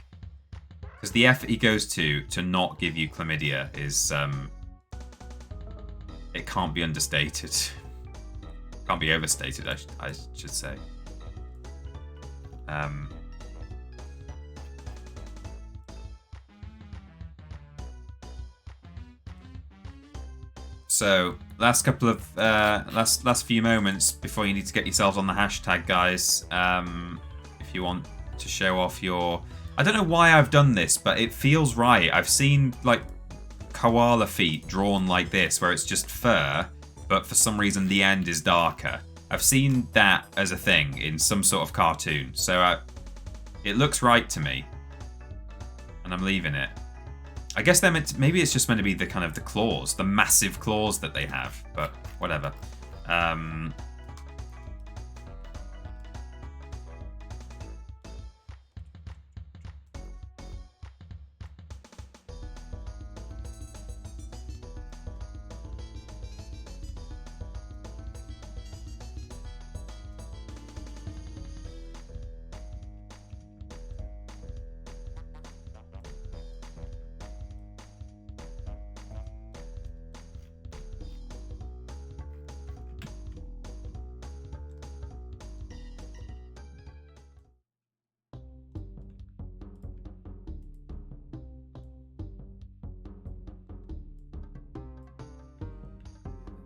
Because the effort he goes to not give you chlamydia is, it can't be understated. Can't be overstated, I should say. So, last couple of last few moments before you need to get yourselves on the hashtag, guys. If you want to show off your, I don't know why I've done this, but it feels right. I've seen like koala feet drawn like this, where it's just fur, but for some reason the end is darker. I've seen that as a thing in some sort of cartoon, so it looks right to me, and I'm leaving it. I guess maybe it's just meant to be the kind of the claws, the massive claws that they have, but whatever.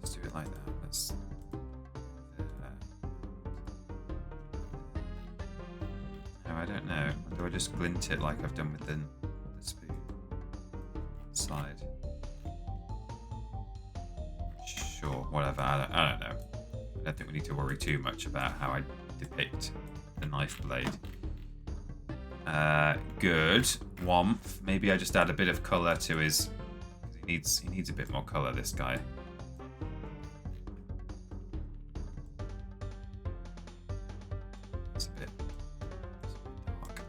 Let's do it like that. No, I don't know. Do I just glint it like I've done with the spoon? Slide. Sure, whatever. I don't know. I don't think we need to worry too much about how I depict the knife blade. Good. Womp. Maybe I just add a bit of colour to his. He needs a bit more colour, this guy. It's a bit dark.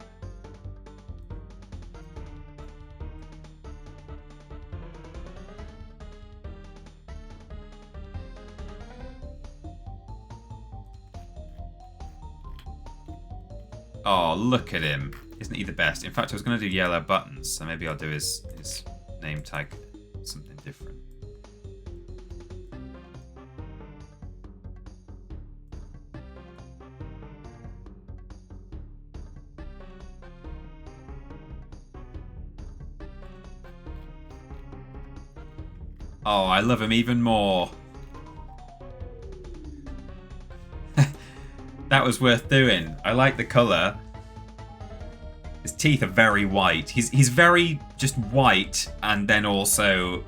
Oh, look at him. Isn't he the best? In fact, I was going to do yellow buttons, so maybe I'll do his name tag something different. Oh, I love him even more. That was worth doing. I like the colour. His teeth are very white. He's very just white and then also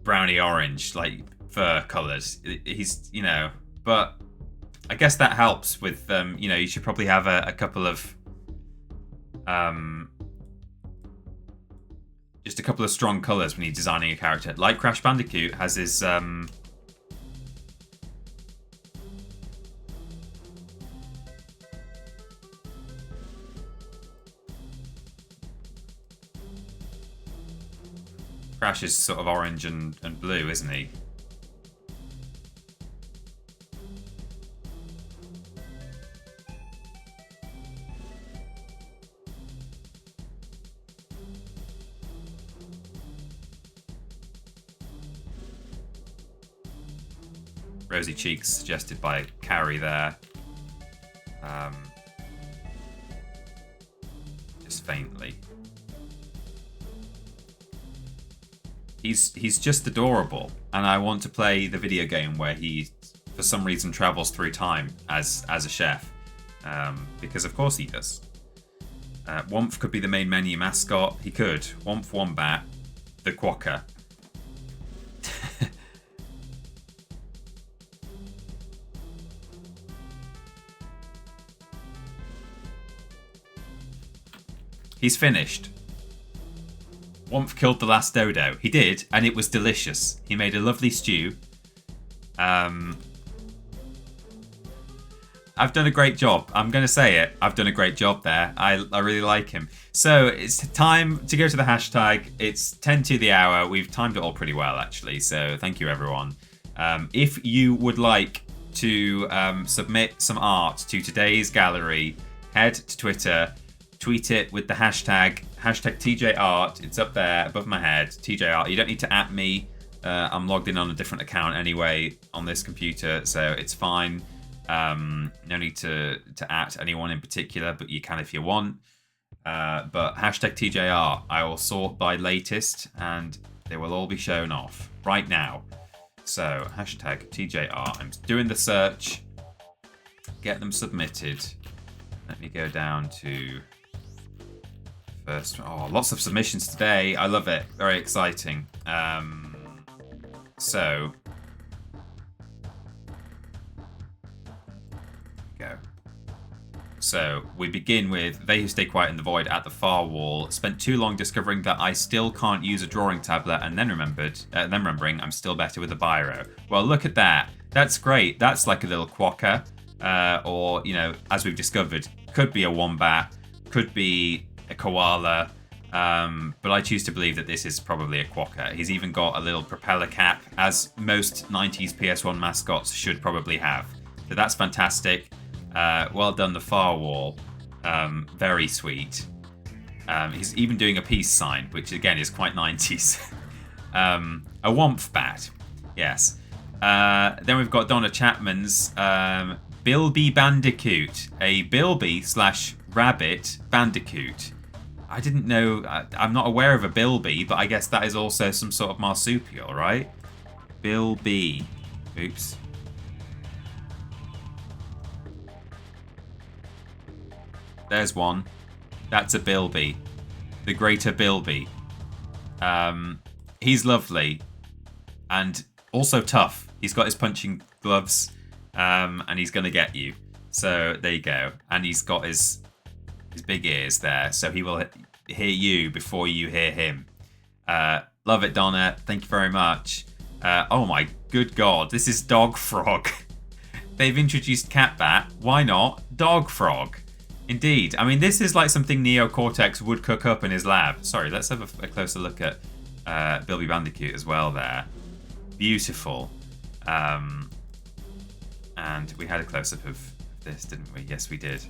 browny orange, like fur colours. He's, you know, but I guess that helps with, you know, you should probably have a couple of, just a couple of strong colours when you're designing a character. Like Crash Bandicoot has his, Crash is sort of orange and blue, isn't he? Rosy cheeks suggested by Carrie there. Just faintly. He's just adorable, and I want to play the video game where he, for some reason, travels through time as a chef, because of course he does. Womp could be the main menu mascot. He could. Womp Wombat, the Quokka. He's finished. Womp killed the last dodo. He did, and it was delicious. He made a lovely stew. I've done a great job. I'm going to say it. I've done a great job there. I really like him. So it's time to go to the hashtag. It's 10 to the hour. We've timed it all pretty well, actually. So thank you, everyone. If you would like to submit some art to today's gallery, head to Twitter, tweet it with the hashtag TJArt. It's up there above my head, TJArt. You don't need to @ me. I'm logged in on a different account anyway on this computer, so it's fine. No need to @ anyone in particular, but you can if you want. But hashtag TJR, I will sort by latest, and they will all be shown off right now. So hashtag TJR. I'm doing the search. Get them submitted. Let me go down to first. Oh, lots of submissions today. I love it. Very exciting. So go. So we begin with They Who Stay Quiet in the Void at the Far Wall. Spent too long discovering that I still can't use a drawing tablet, and then remembering I'm still better with a biro. Well, look at that. That's great. That's like a little quokka, or as we've discovered, could be a wombat, could be a koala. But I choose to believe that this is probably a quokka. He's even got a little propeller cap, as most 90s PS1 mascots should probably have. So that's fantastic. Well done, the Far Wall. Very sweet. He's even doing a peace sign, which again is quite 90s. A Womp bat. Yes. Then we've got Donna Chapman's Bilby Bandicoot. A Bilby/rabbit bandicoot. I didn't know. I'm not aware of a bilby, but I guess that is also some sort of marsupial, right? Bilby. Oops. There's one. That's a bilby. The greater bilby. He's lovely. And also tough. He's got his punching gloves. And he's going to get you. So there you go. And he's got his big ears there, so he will hear you before you hear him. Love it, Donna. Thank you very much. Oh my good god, this is Dog Frog. They've introduced Cat Bat. Why not Dog Frog? Indeed. I mean, this is like something Neo Cortex would cook up in his lab. Sorry, let's have a closer look at Bilby Bandicoot as well there. Beautiful. And we had a close-up of this, didn't we? Yes, we did.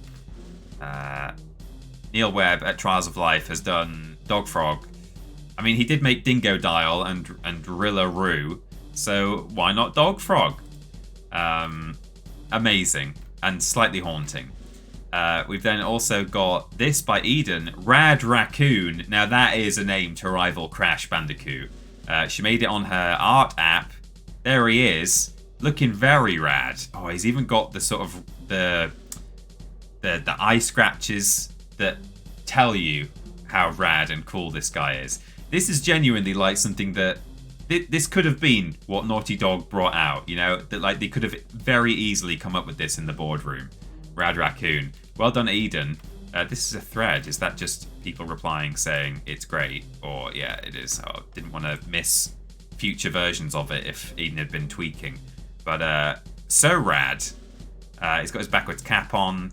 Neil Webb at Trials of Life has done Dog Frog. I mean, he did make Dingo Dial and Rilla Roo, so why not Dog Frog? Amazing and slightly haunting. We've then also got this by Eden, Rad Raccoon. Now that is a name to rival Crash Bandicoot. She made it on her art app. There he is, looking very rad. Oh, he's even got the sort of the eye scratches that tell you how rad and cool this guy is. This is genuinely like something that this could have been what Naughty Dog brought out, that like they could have very easily come up with this in the boardroom. Rad Raccoon. Well done, Eden. This is a thread. Is that just people replying saying it's great? Or yeah, it is. I didn't want to miss future versions of it if Eden had been tweaking. But so rad. He's got his backwards cap on.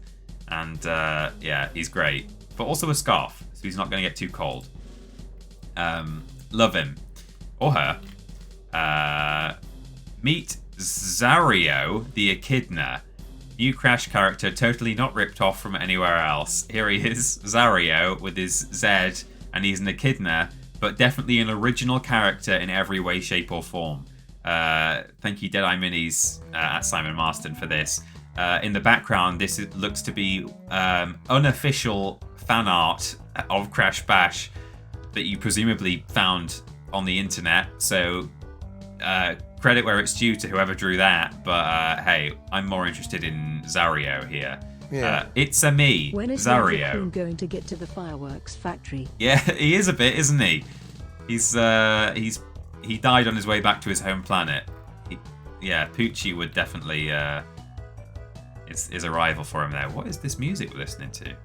And yeah, he's great. But also a scarf, so he's not going to get too cold. Love him. Or her. Meet Zario the Echidna. New Crash character, totally not ripped off from anywhere else. Here he is, Zario, with his Z, and he's an echidna, but definitely an original character in every way, shape, or form. Thank you, Deadeye Minis at Simon Marston for this. In the background, this looks to be unofficial fan art of Crash Bash that you presumably found on the internet. So credit where it's due to whoever drew that. But hey, I'm more interested in Zario here. Yeah. It's a me, when is Zario. Going to get to the fireworks factory? Yeah, he is a bit, isn't he? He died on his way back to his home planet. Poochie would definitely is a rival for him there. What is this music we're listening to?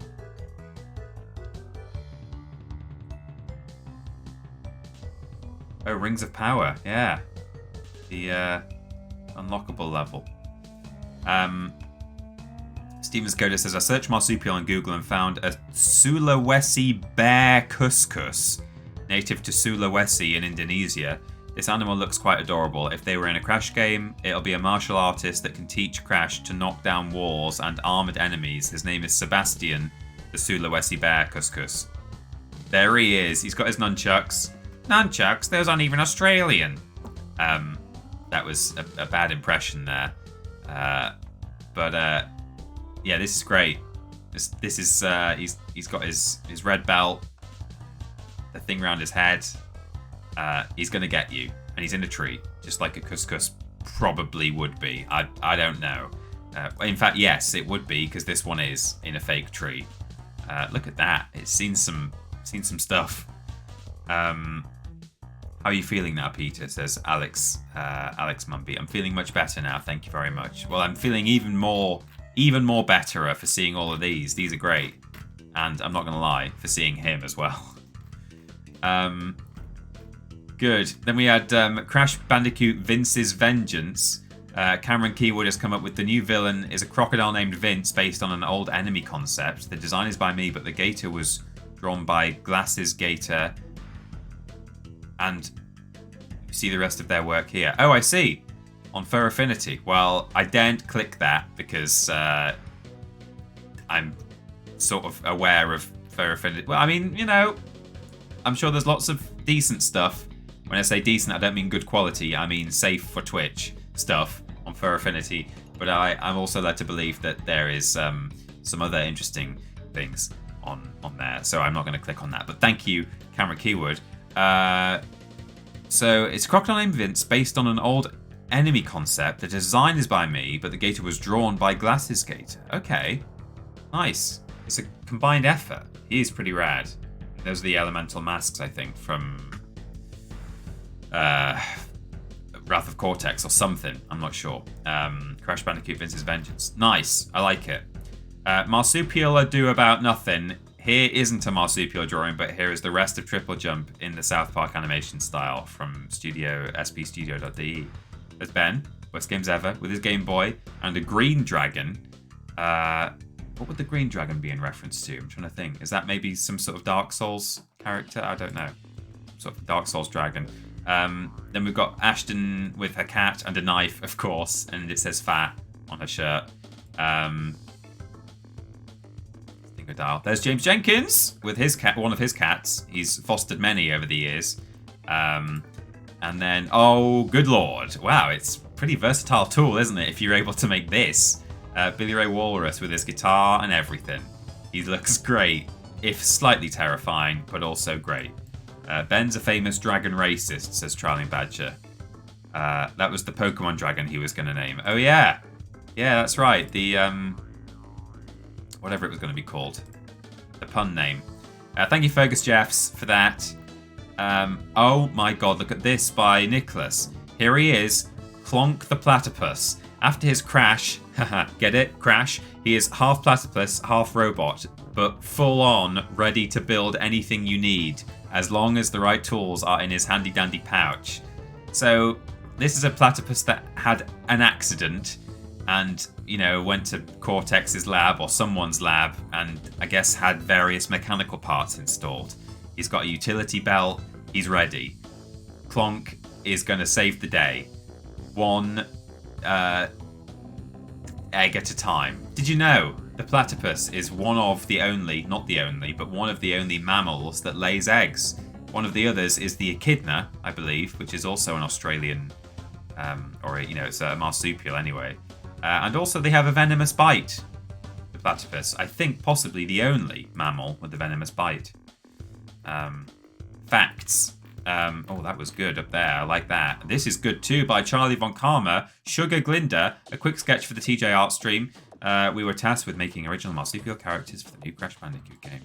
Oh, Rings of Power. Yeah. The unlockable level. Steven Skoda says, I searched marsupial on Google and found a Sulawesi bear couscous, native to Sulawesi in Indonesia. This animal looks quite adorable. If they were in a Crash game, it'll be a martial artist that can teach Crash to knock down walls and armoured enemies. His name is Sebastian, the Sulawesi bear couscous. There he is. He's got his nunchucks. Nunchucks? Those aren't even Australian. That was a bad impression there. But yeah, this is great. This is he's got his red belt, the thing around his head. He's gonna get you, and he's in a tree, just like a couscous probably would be. I don't know. In fact, yes, it would be, because this one is in a fake tree. Look at that. It's seen some stuff. How are you feeling now, Peter? Says Alex Mumby. I'm feeling much better now. Thank you very much. Well, I'm feeling even more betterer for seeing all of these. These are great, and I'm not gonna lie, for seeing him as well. Good. Then we had Crash Bandicoot Vince's Vengeance. Cameron Keywood has come up with the new villain is a crocodile named Vince based on an old enemy concept. The design is by me, but the gator was drawn by Glasses Gator. And you see the rest of their work here. Oh, I see. On Fur Affinity. Well, I daren't click that because I'm sort of aware of Fur Affinity. Well, I mean, you know, I'm sure there's lots of decent stuff. When I say decent, I don't mean good quality. I mean safe for Twitch stuff on Fur Affinity. But I'm also led to believe that there is some other interesting things on there. So I'm not going to click on that. But thank you, Cameron Keywood. So it's a crocodile named Vince based on an old enemy concept. The design is by me, but the gator was drawn by Glasses Gator. Okay, nice. It's a combined effort. He is pretty rad. Those are the elemental masks, I think, from Wrath of Cortex or something. I'm not sure. Crash Bandicoot Vince's Vengeance. Nice. I like it. Marsupial ado about nothing. Here isn't a marsupial drawing, but here is the rest of Triple Jump in the South Park animation style from spstudio.de. There's Ben, worst games ever, with his Game Boy, and a green dragon. What would the green dragon be in reference to? I'm trying to think. Is that maybe some sort of Dark Souls character? I don't know. Sort of Dark Souls dragon. Then we've got Ashton with her cat and a knife, of course, and it says fat on her shirt. There's James Jenkins with his cat, one of his cats. He's fostered many over the years. And then, oh, good lord. Wow, it's a pretty versatile tool, isn't it, if you're able to make this? Billy Ray Walrus with his guitar and everything. He looks great, if slightly terrifying, but also great. Ben's a famous dragon racist, says Trialing Badger. That was the Pokemon dragon he was going to name. Oh, yeah. Yeah, that's right. The, whatever it was going to be called. The pun name. Thank you, Fergus Jeffs, for that. Oh, my God, look at this by Nicholas. Here he is, Clonk the Platypus. After his crash, get it? Crash. He is half platypus, half robot, but full on ready to build anything you need, as long as the right tools are in his handy dandy pouch. So this is a platypus that had an accident and, you know, went to Cortex's lab or someone's lab and I guess had various mechanical parts installed. He's got a utility belt. He's ready. Clonk is going to save the day. One egg at a time. Did you know the platypus is one of the only, not the only, but one of the only mammals that lays eggs? One of the others is the echidna, I believe, which is also an Australian, or, you know, it's a marsupial anyway. And also they have a venomous bite, the platypus. I think possibly the only mammal with a venomous bite. Facts. Oh, that was good up there. I like that. This is good too by Charlie Von Karma. Sugar Glinda, a quick sketch for the TJ Art stream. We were tasked with making original marsupial characters for the new Crash Bandicoot game.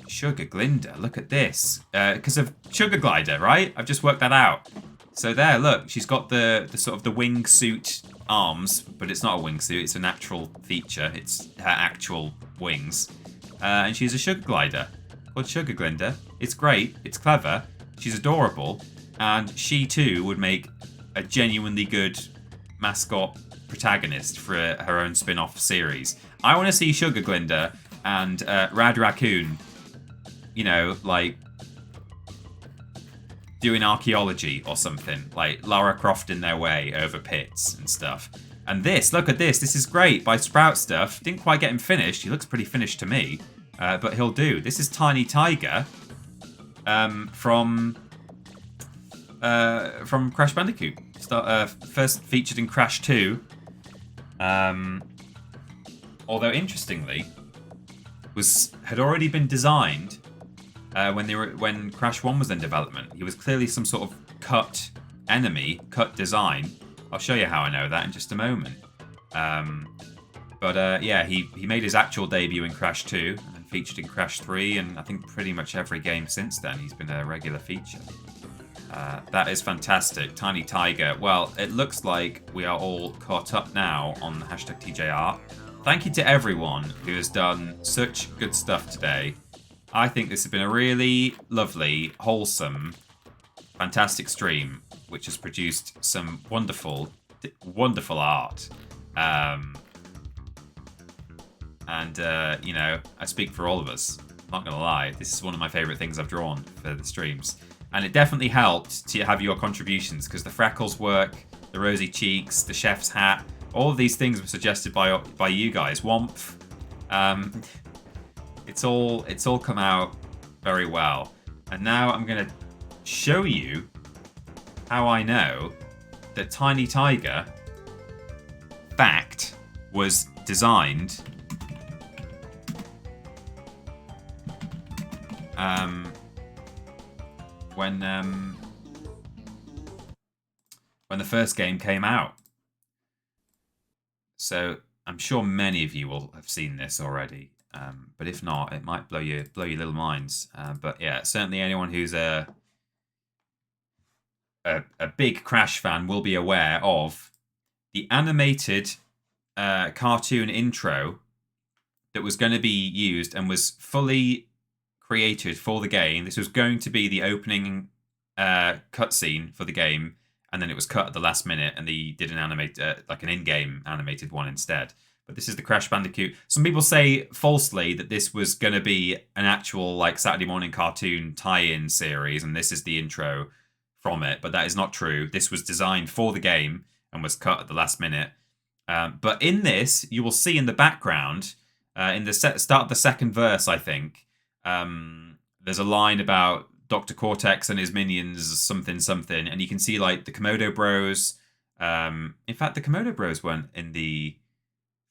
Sugar Glinda, look at this. Because of Sugar Glider, right? I've just worked that out. So there, look, she's got the sort of the wingsuit arms, but it's not a wingsuit, it's a natural feature. It's her actual wings. And she's a sugar glider called Sugar Glinda. It's great, it's clever, she's adorable. and she too would make a genuinely good mascot protagonist for her own spin-off series. I want to see Sugar Glinda and Rad Raccoon, like doing archaeology or something, like Lara Croft in their way over pits and stuff. And look at this. This is great by Sprout Stuff. Didn't quite get him finished. He looks pretty finished to me, but he'll do. This is Tiny Tiger from Crash Bandicoot. First featured in Crash 2. Although interestingly, had already been designed when Crash 1 was in development. He was clearly some sort of cut design. I'll show you how I know that in just a moment. He made his actual debut in Crash 2 and then featured in Crash 3, and I think pretty much every game since then he's been a regular feature. That is fantastic. Tiny Tiger. Well, it looks like we are all caught up now on the hashtag TJArt. Thank you to everyone who has done such good stuff today. I think this has been a really lovely, wholesome, fantastic stream, which has produced some wonderful, wonderful art. I speak for all of us. I'm not going to lie. This is one of my favourite things I've drawn for the streams. And it definitely helped to have your contributions, because the freckles work, the rosy cheeks, the chef's hat, all of these things were suggested by you guys. Womp. It's all come out very well. And now I'm going to show you how I know that Tiny Tiger, fact, was designed when the first game came out. So I'm sure many of you will have seen this already, but if not, it might blow your little minds. But yeah, certainly anyone who's a big Crash fan will be aware of the animated cartoon intro that was going to be used and was fully created for the game. This was going to be the opening cutscene for the game, and then it was cut at the last minute, and they did an in-game animated one instead. But this is the Crash Bandicoot. Some people say falsely that this was going to be an actual Saturday morning cartoon tie-in series, and this is the intro from it. But that is not true. This was designed for the game and was cut at the last minute. But in this, you will see in the background, in the start of the second verse, I think, there's a line about Dr. Cortex and his minions, something, and you can see the Komodo Bros. In fact, the Komodo Bros weren't in the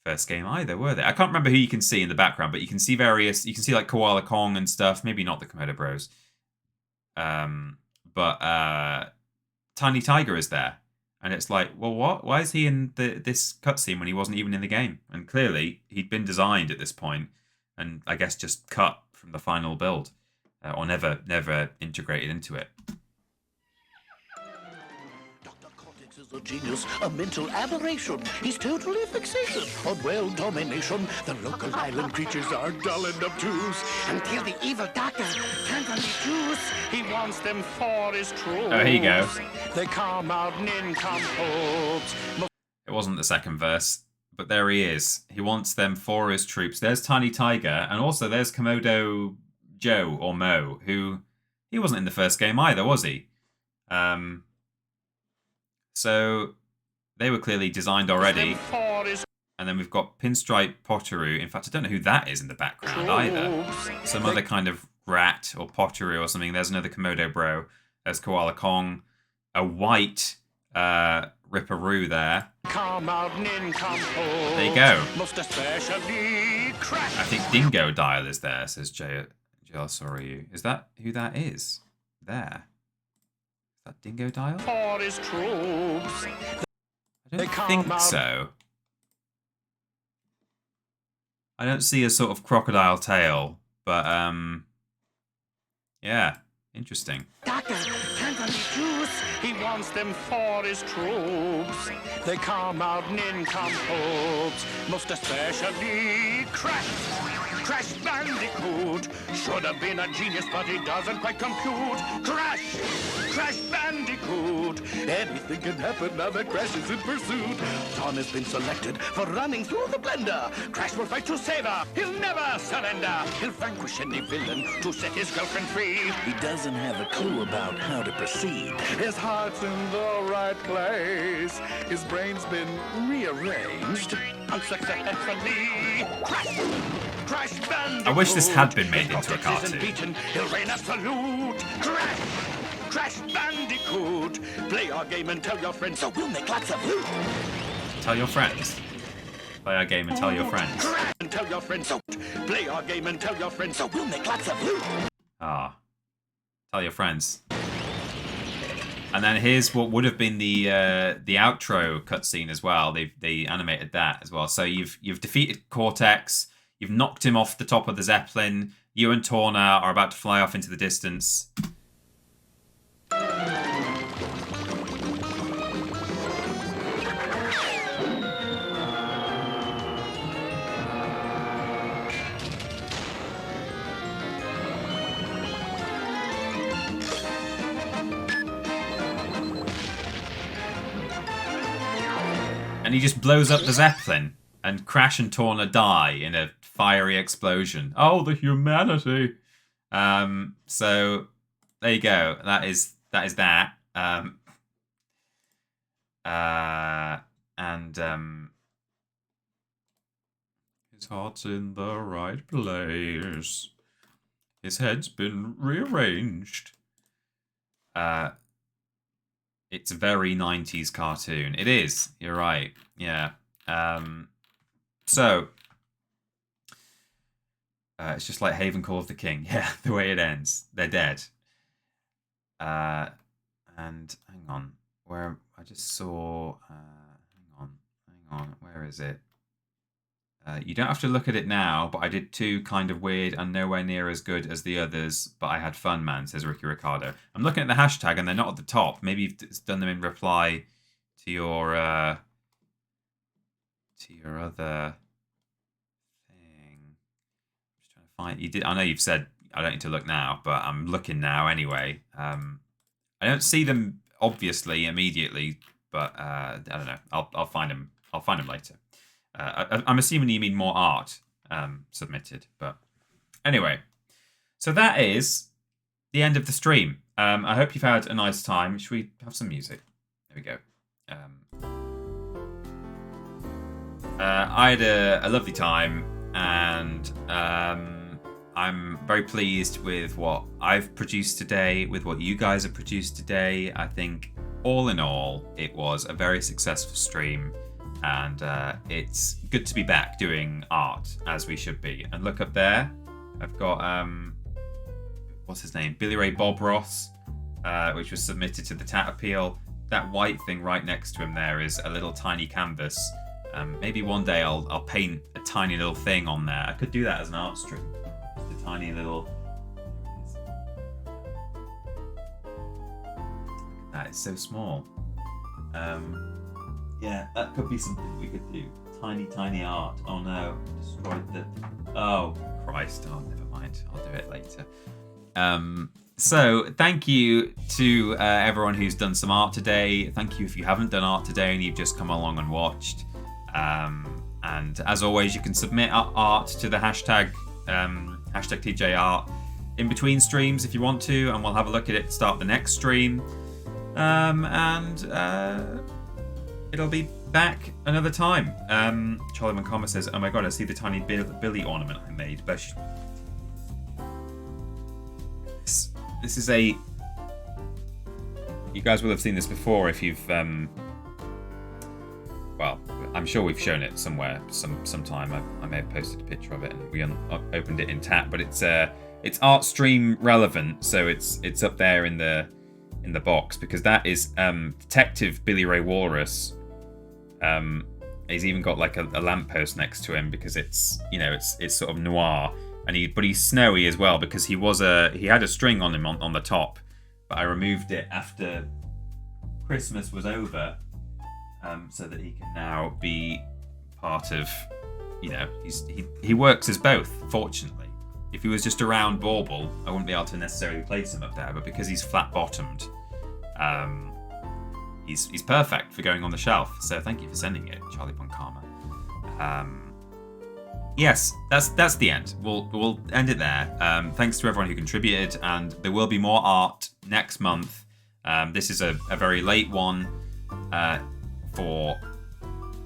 first game either, were they? I can't remember who you can see in the background, but you can see Koala Kong and stuff. Maybe not the Komodo Bros. But Tiny Tiger is there. And it's like, well, what? Why is he in this cutscene when he wasn't even in the game? And clearly, he'd been designed at this point, and I guess just cut from the final build, or never integrated into it. Dr. Cortex is a genius, a mental aberration. He's totally fixated on world domination. The local island creatures are dull and obtuse. Until the evil doctor turns on the juice. He wants them for his troops. Oh, here you go. They come out nincompoops. It wasn't the second verse, but there he is. He wants them for his troops. There's Tiny Tiger, and also there's Komodo Joe, or Mo, who he wasn't in the first game either, was he? So they were clearly designed already. And then we've got Pinstripe Potteroo. In fact, I don't know who that is in the background either. Some other kind of rat or Potteroo or something. There's another Komodo Bro. There's Koala Kong. A white Ripperoo there. There you go. I think Dingo Dial is there, says JLSorry. Is that who that is? There. Is that Dingo Dial? I don't think so. I don't see a sort of crocodile tail, but yeah, interesting. Doctor, Can't juice, he wants them for his troops. They come out nincompoops, most especially Crash Bandicoot. Should have been a genius, but he doesn't quite compute. Crash Bandicoot. Anything can happen now that Crash is in pursuit. Tom has been selected for running through the blender. Crash will fight to save her. He'll never surrender. He'll vanquish any villain to set his girlfriend free. He doesn't have a clue about how to proceed. His heart's in the right place. His brain's been rearranged unsuccessfully. Crash Bandicoot. I wish this had been made into a cartoon. He'll reign absolute. Crash Bandicoot. Play our game and tell your friends, so we'll make lots of loot. Tell your friends. Play our game and tell your friends. Crash and tell your friends, so play our game and tell your friends, so we'll make lots of loot. Ah. Tell your friends. And then here's what would have been the outro cutscene as well. They animated that as well. So you've defeated Cortex. You've knocked him off the top of the Zeppelin. You and Torna are about to fly off into the distance. And he just blows up the Zeppelin, and Crash and Torna die in a fiery explosion. Oh, the humanity! So there you go. That is that. His heart's in the right place. His head's been rearranged. It's a very 90s cartoon. It is. You're right. Yeah. So it's just like Haven Call of the King. Yeah, the way it ends. They're dead. And hang on. Where I just saw... hang on. Where is it? You don't have to look at it now, but I did two kind of weird and nowhere near as good as the others, but I had fun, man, says Ricky Ricardo. I'm looking at the hashtag and they're not at the top. Maybe you've done them in reply to your other thing. I'm just trying to find... You did. I know you've said I don't need to look now, but I'm looking now anyway. I don't see them, obviously, immediately, but I don't know. I'll find them. I'll find them later. I'm assuming you mean more art submitted, but anyway. So that is the end of the stream. I hope you've had a nice time. Should we have some music? There we go. I had a lovely time, and I'm very pleased with what I've produced today, with what you guys have produced today. I think all in all, it was a very successful stream. And it's good to be back doing art, as we should be. And look up there, I've got, what's his name? Billy Ray Bob Ross, which was submitted to the TripleJump. That white thing right next to him there is a little tiny canvas. Maybe one day I'll paint a tiny little thing on there. I could do that as an art strip. Just a tiny little... That is so small. Yeah, that could be something we could do. Tiny art. Oh no, destroyed the... Oh, Christ. Oh, never mind. I'll do it later. So, thank you to everyone who's done some art today. Thank you if you haven't done art today and you've just come along and watched. And as always, you can submit art to the hashtag TJArt in between streams if you want to, and we'll have a look at it to start the next stream. It'll be back another time. Charlie Mancoma says, oh my god, I see the tiny Billy ornament I made. This is a... You guys will have seen this before if you've... Well, I'm sure we've shown it somewhere sometime. I may have posted a picture of it and we opened it in TAP, but it's ArtStream relevant, so it's up there in the box, because that is Detective Billy Ray Walrus. He's even got like a lamppost next to him because it's sort of noir, but he's snowy as well because he had a string on him on the top. but I removed it after Christmas was over, so that he can now be part of, he works as both, fortunately. If he was just a round bauble, I wouldn't be able to necessarily place him up there, but because he's flat-bottomed, he's perfect for going on the shelf. So thank you for sending it, Charlie Ponkama. Yes, that's the end. We'll end it there. Thanks to everyone who contributed, and there will be more art next month. This is a very late one for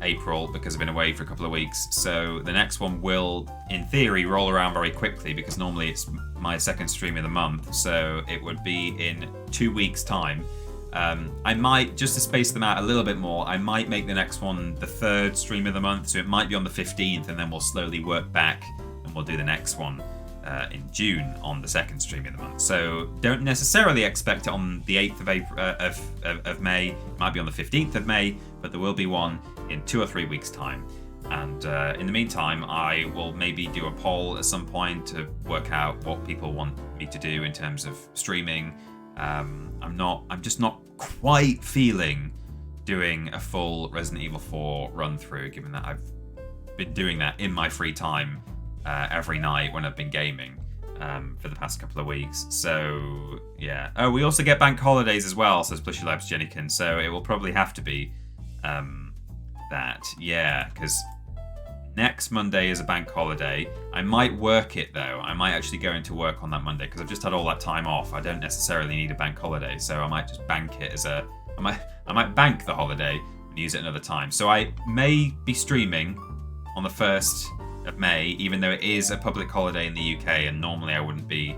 April because I've been away for a couple of weeks. So the next one will, in theory, roll around very quickly because normally it's my second stream of the month. So it would be in 2 weeks' time. I might, just to space them out a little bit more, I might make the next one the third stream of the month. So it might be on the 15th, and then we'll slowly work back and we'll do the next one in June on the second stream of the month. So don't necessarily expect it on the 8th of April, of May. It might be on the 15th of May, but there will be one in 2 or 3 weeks' time. And in the meantime, I will maybe do a poll at some point to work out what people want me to do in terms of streaming. I'm just not quite feeling doing a full Resident Evil 4 run through, given that I've been doing that in my free time every night when I've been gaming for the past couple of weeks. So yeah. Oh, we also get bank holidays as well, says Plushy Labs Jennikin. So it will probably have to be that. Yeah, because next Monday is a bank holiday. I might work it though. I might actually go into work on that Monday because I've just had all that time off. I don't necessarily need a bank holiday, so I might just bank it as I might bank the holiday and use it another time. So I may be streaming on the 1st of May, even though it is a public holiday in the UK and normally I wouldn't be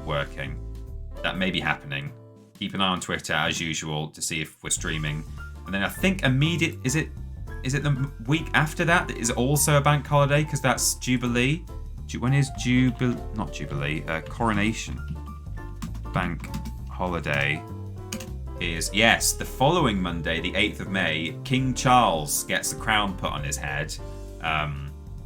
working. That may be happening. Keep an eye on Twitter as usual to see if we're streaming. And then I think is it the week after that is also a bank holiday? Because that's Jubilee. When is Jubilee? Not Jubilee. Coronation. Bank holiday is, yes, the following Monday, the 8th of May. King Charles gets the crown put on his head,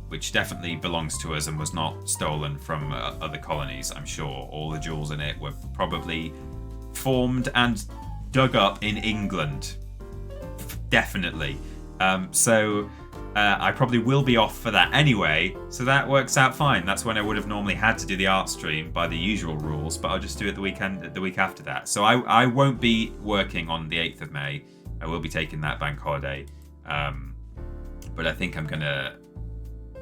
which definitely belongs to us and was not stolen from other colonies, I'm sure. All the jewels in it were probably formed and dug up in England. Definitely. So I probably will be off for that anyway, so that works out fine. That's when I would have normally had to do the art stream by the usual rules, but I'll just do it the week after that. So I won't be working on the 8th of May. I will be taking that bank holiday, but I think I'm gonna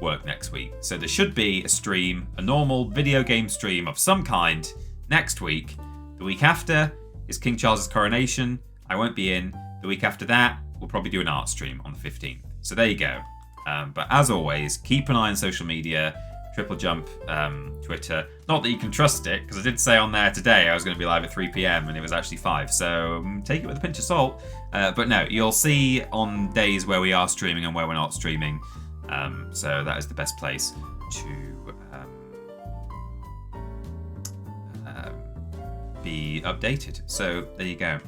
work next week. So there should be a stream, a normal video game stream of some kind next week. The week after is King Charles's coronation. I won't be in. The week after that, we'll probably do an art stream on the 15th. So there you go. But as always, keep an eye on social media, TripleJump, Twitter. Not that you can trust it, because I did say on there today I was going to be live at 3 p.m. and it was actually 5. So take it with a pinch of salt. But no, you'll see on days where we are streaming and where we're not streaming. So that is the best place to be updated. So there you go.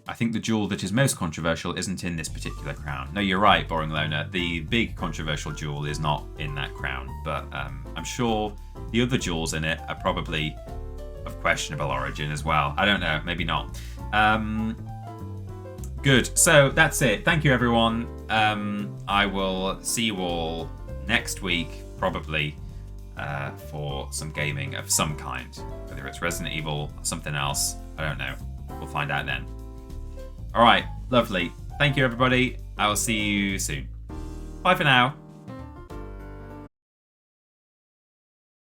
I think the jewel that is most controversial isn't in this particular crown. No, you're right, Boring Loner. The big controversial jewel is not in that crown, but I'm sure the other jewels in it are probably of questionable origin as well. I don't know, maybe not. Good, so that's it. Thank you, everyone. I will see you all next week, probably, for some gaming of some kind. Whether it's Resident Evil or something else, I don't know. We'll find out then. All right, lovely. Thank you, everybody. I will see you soon. Bye for now.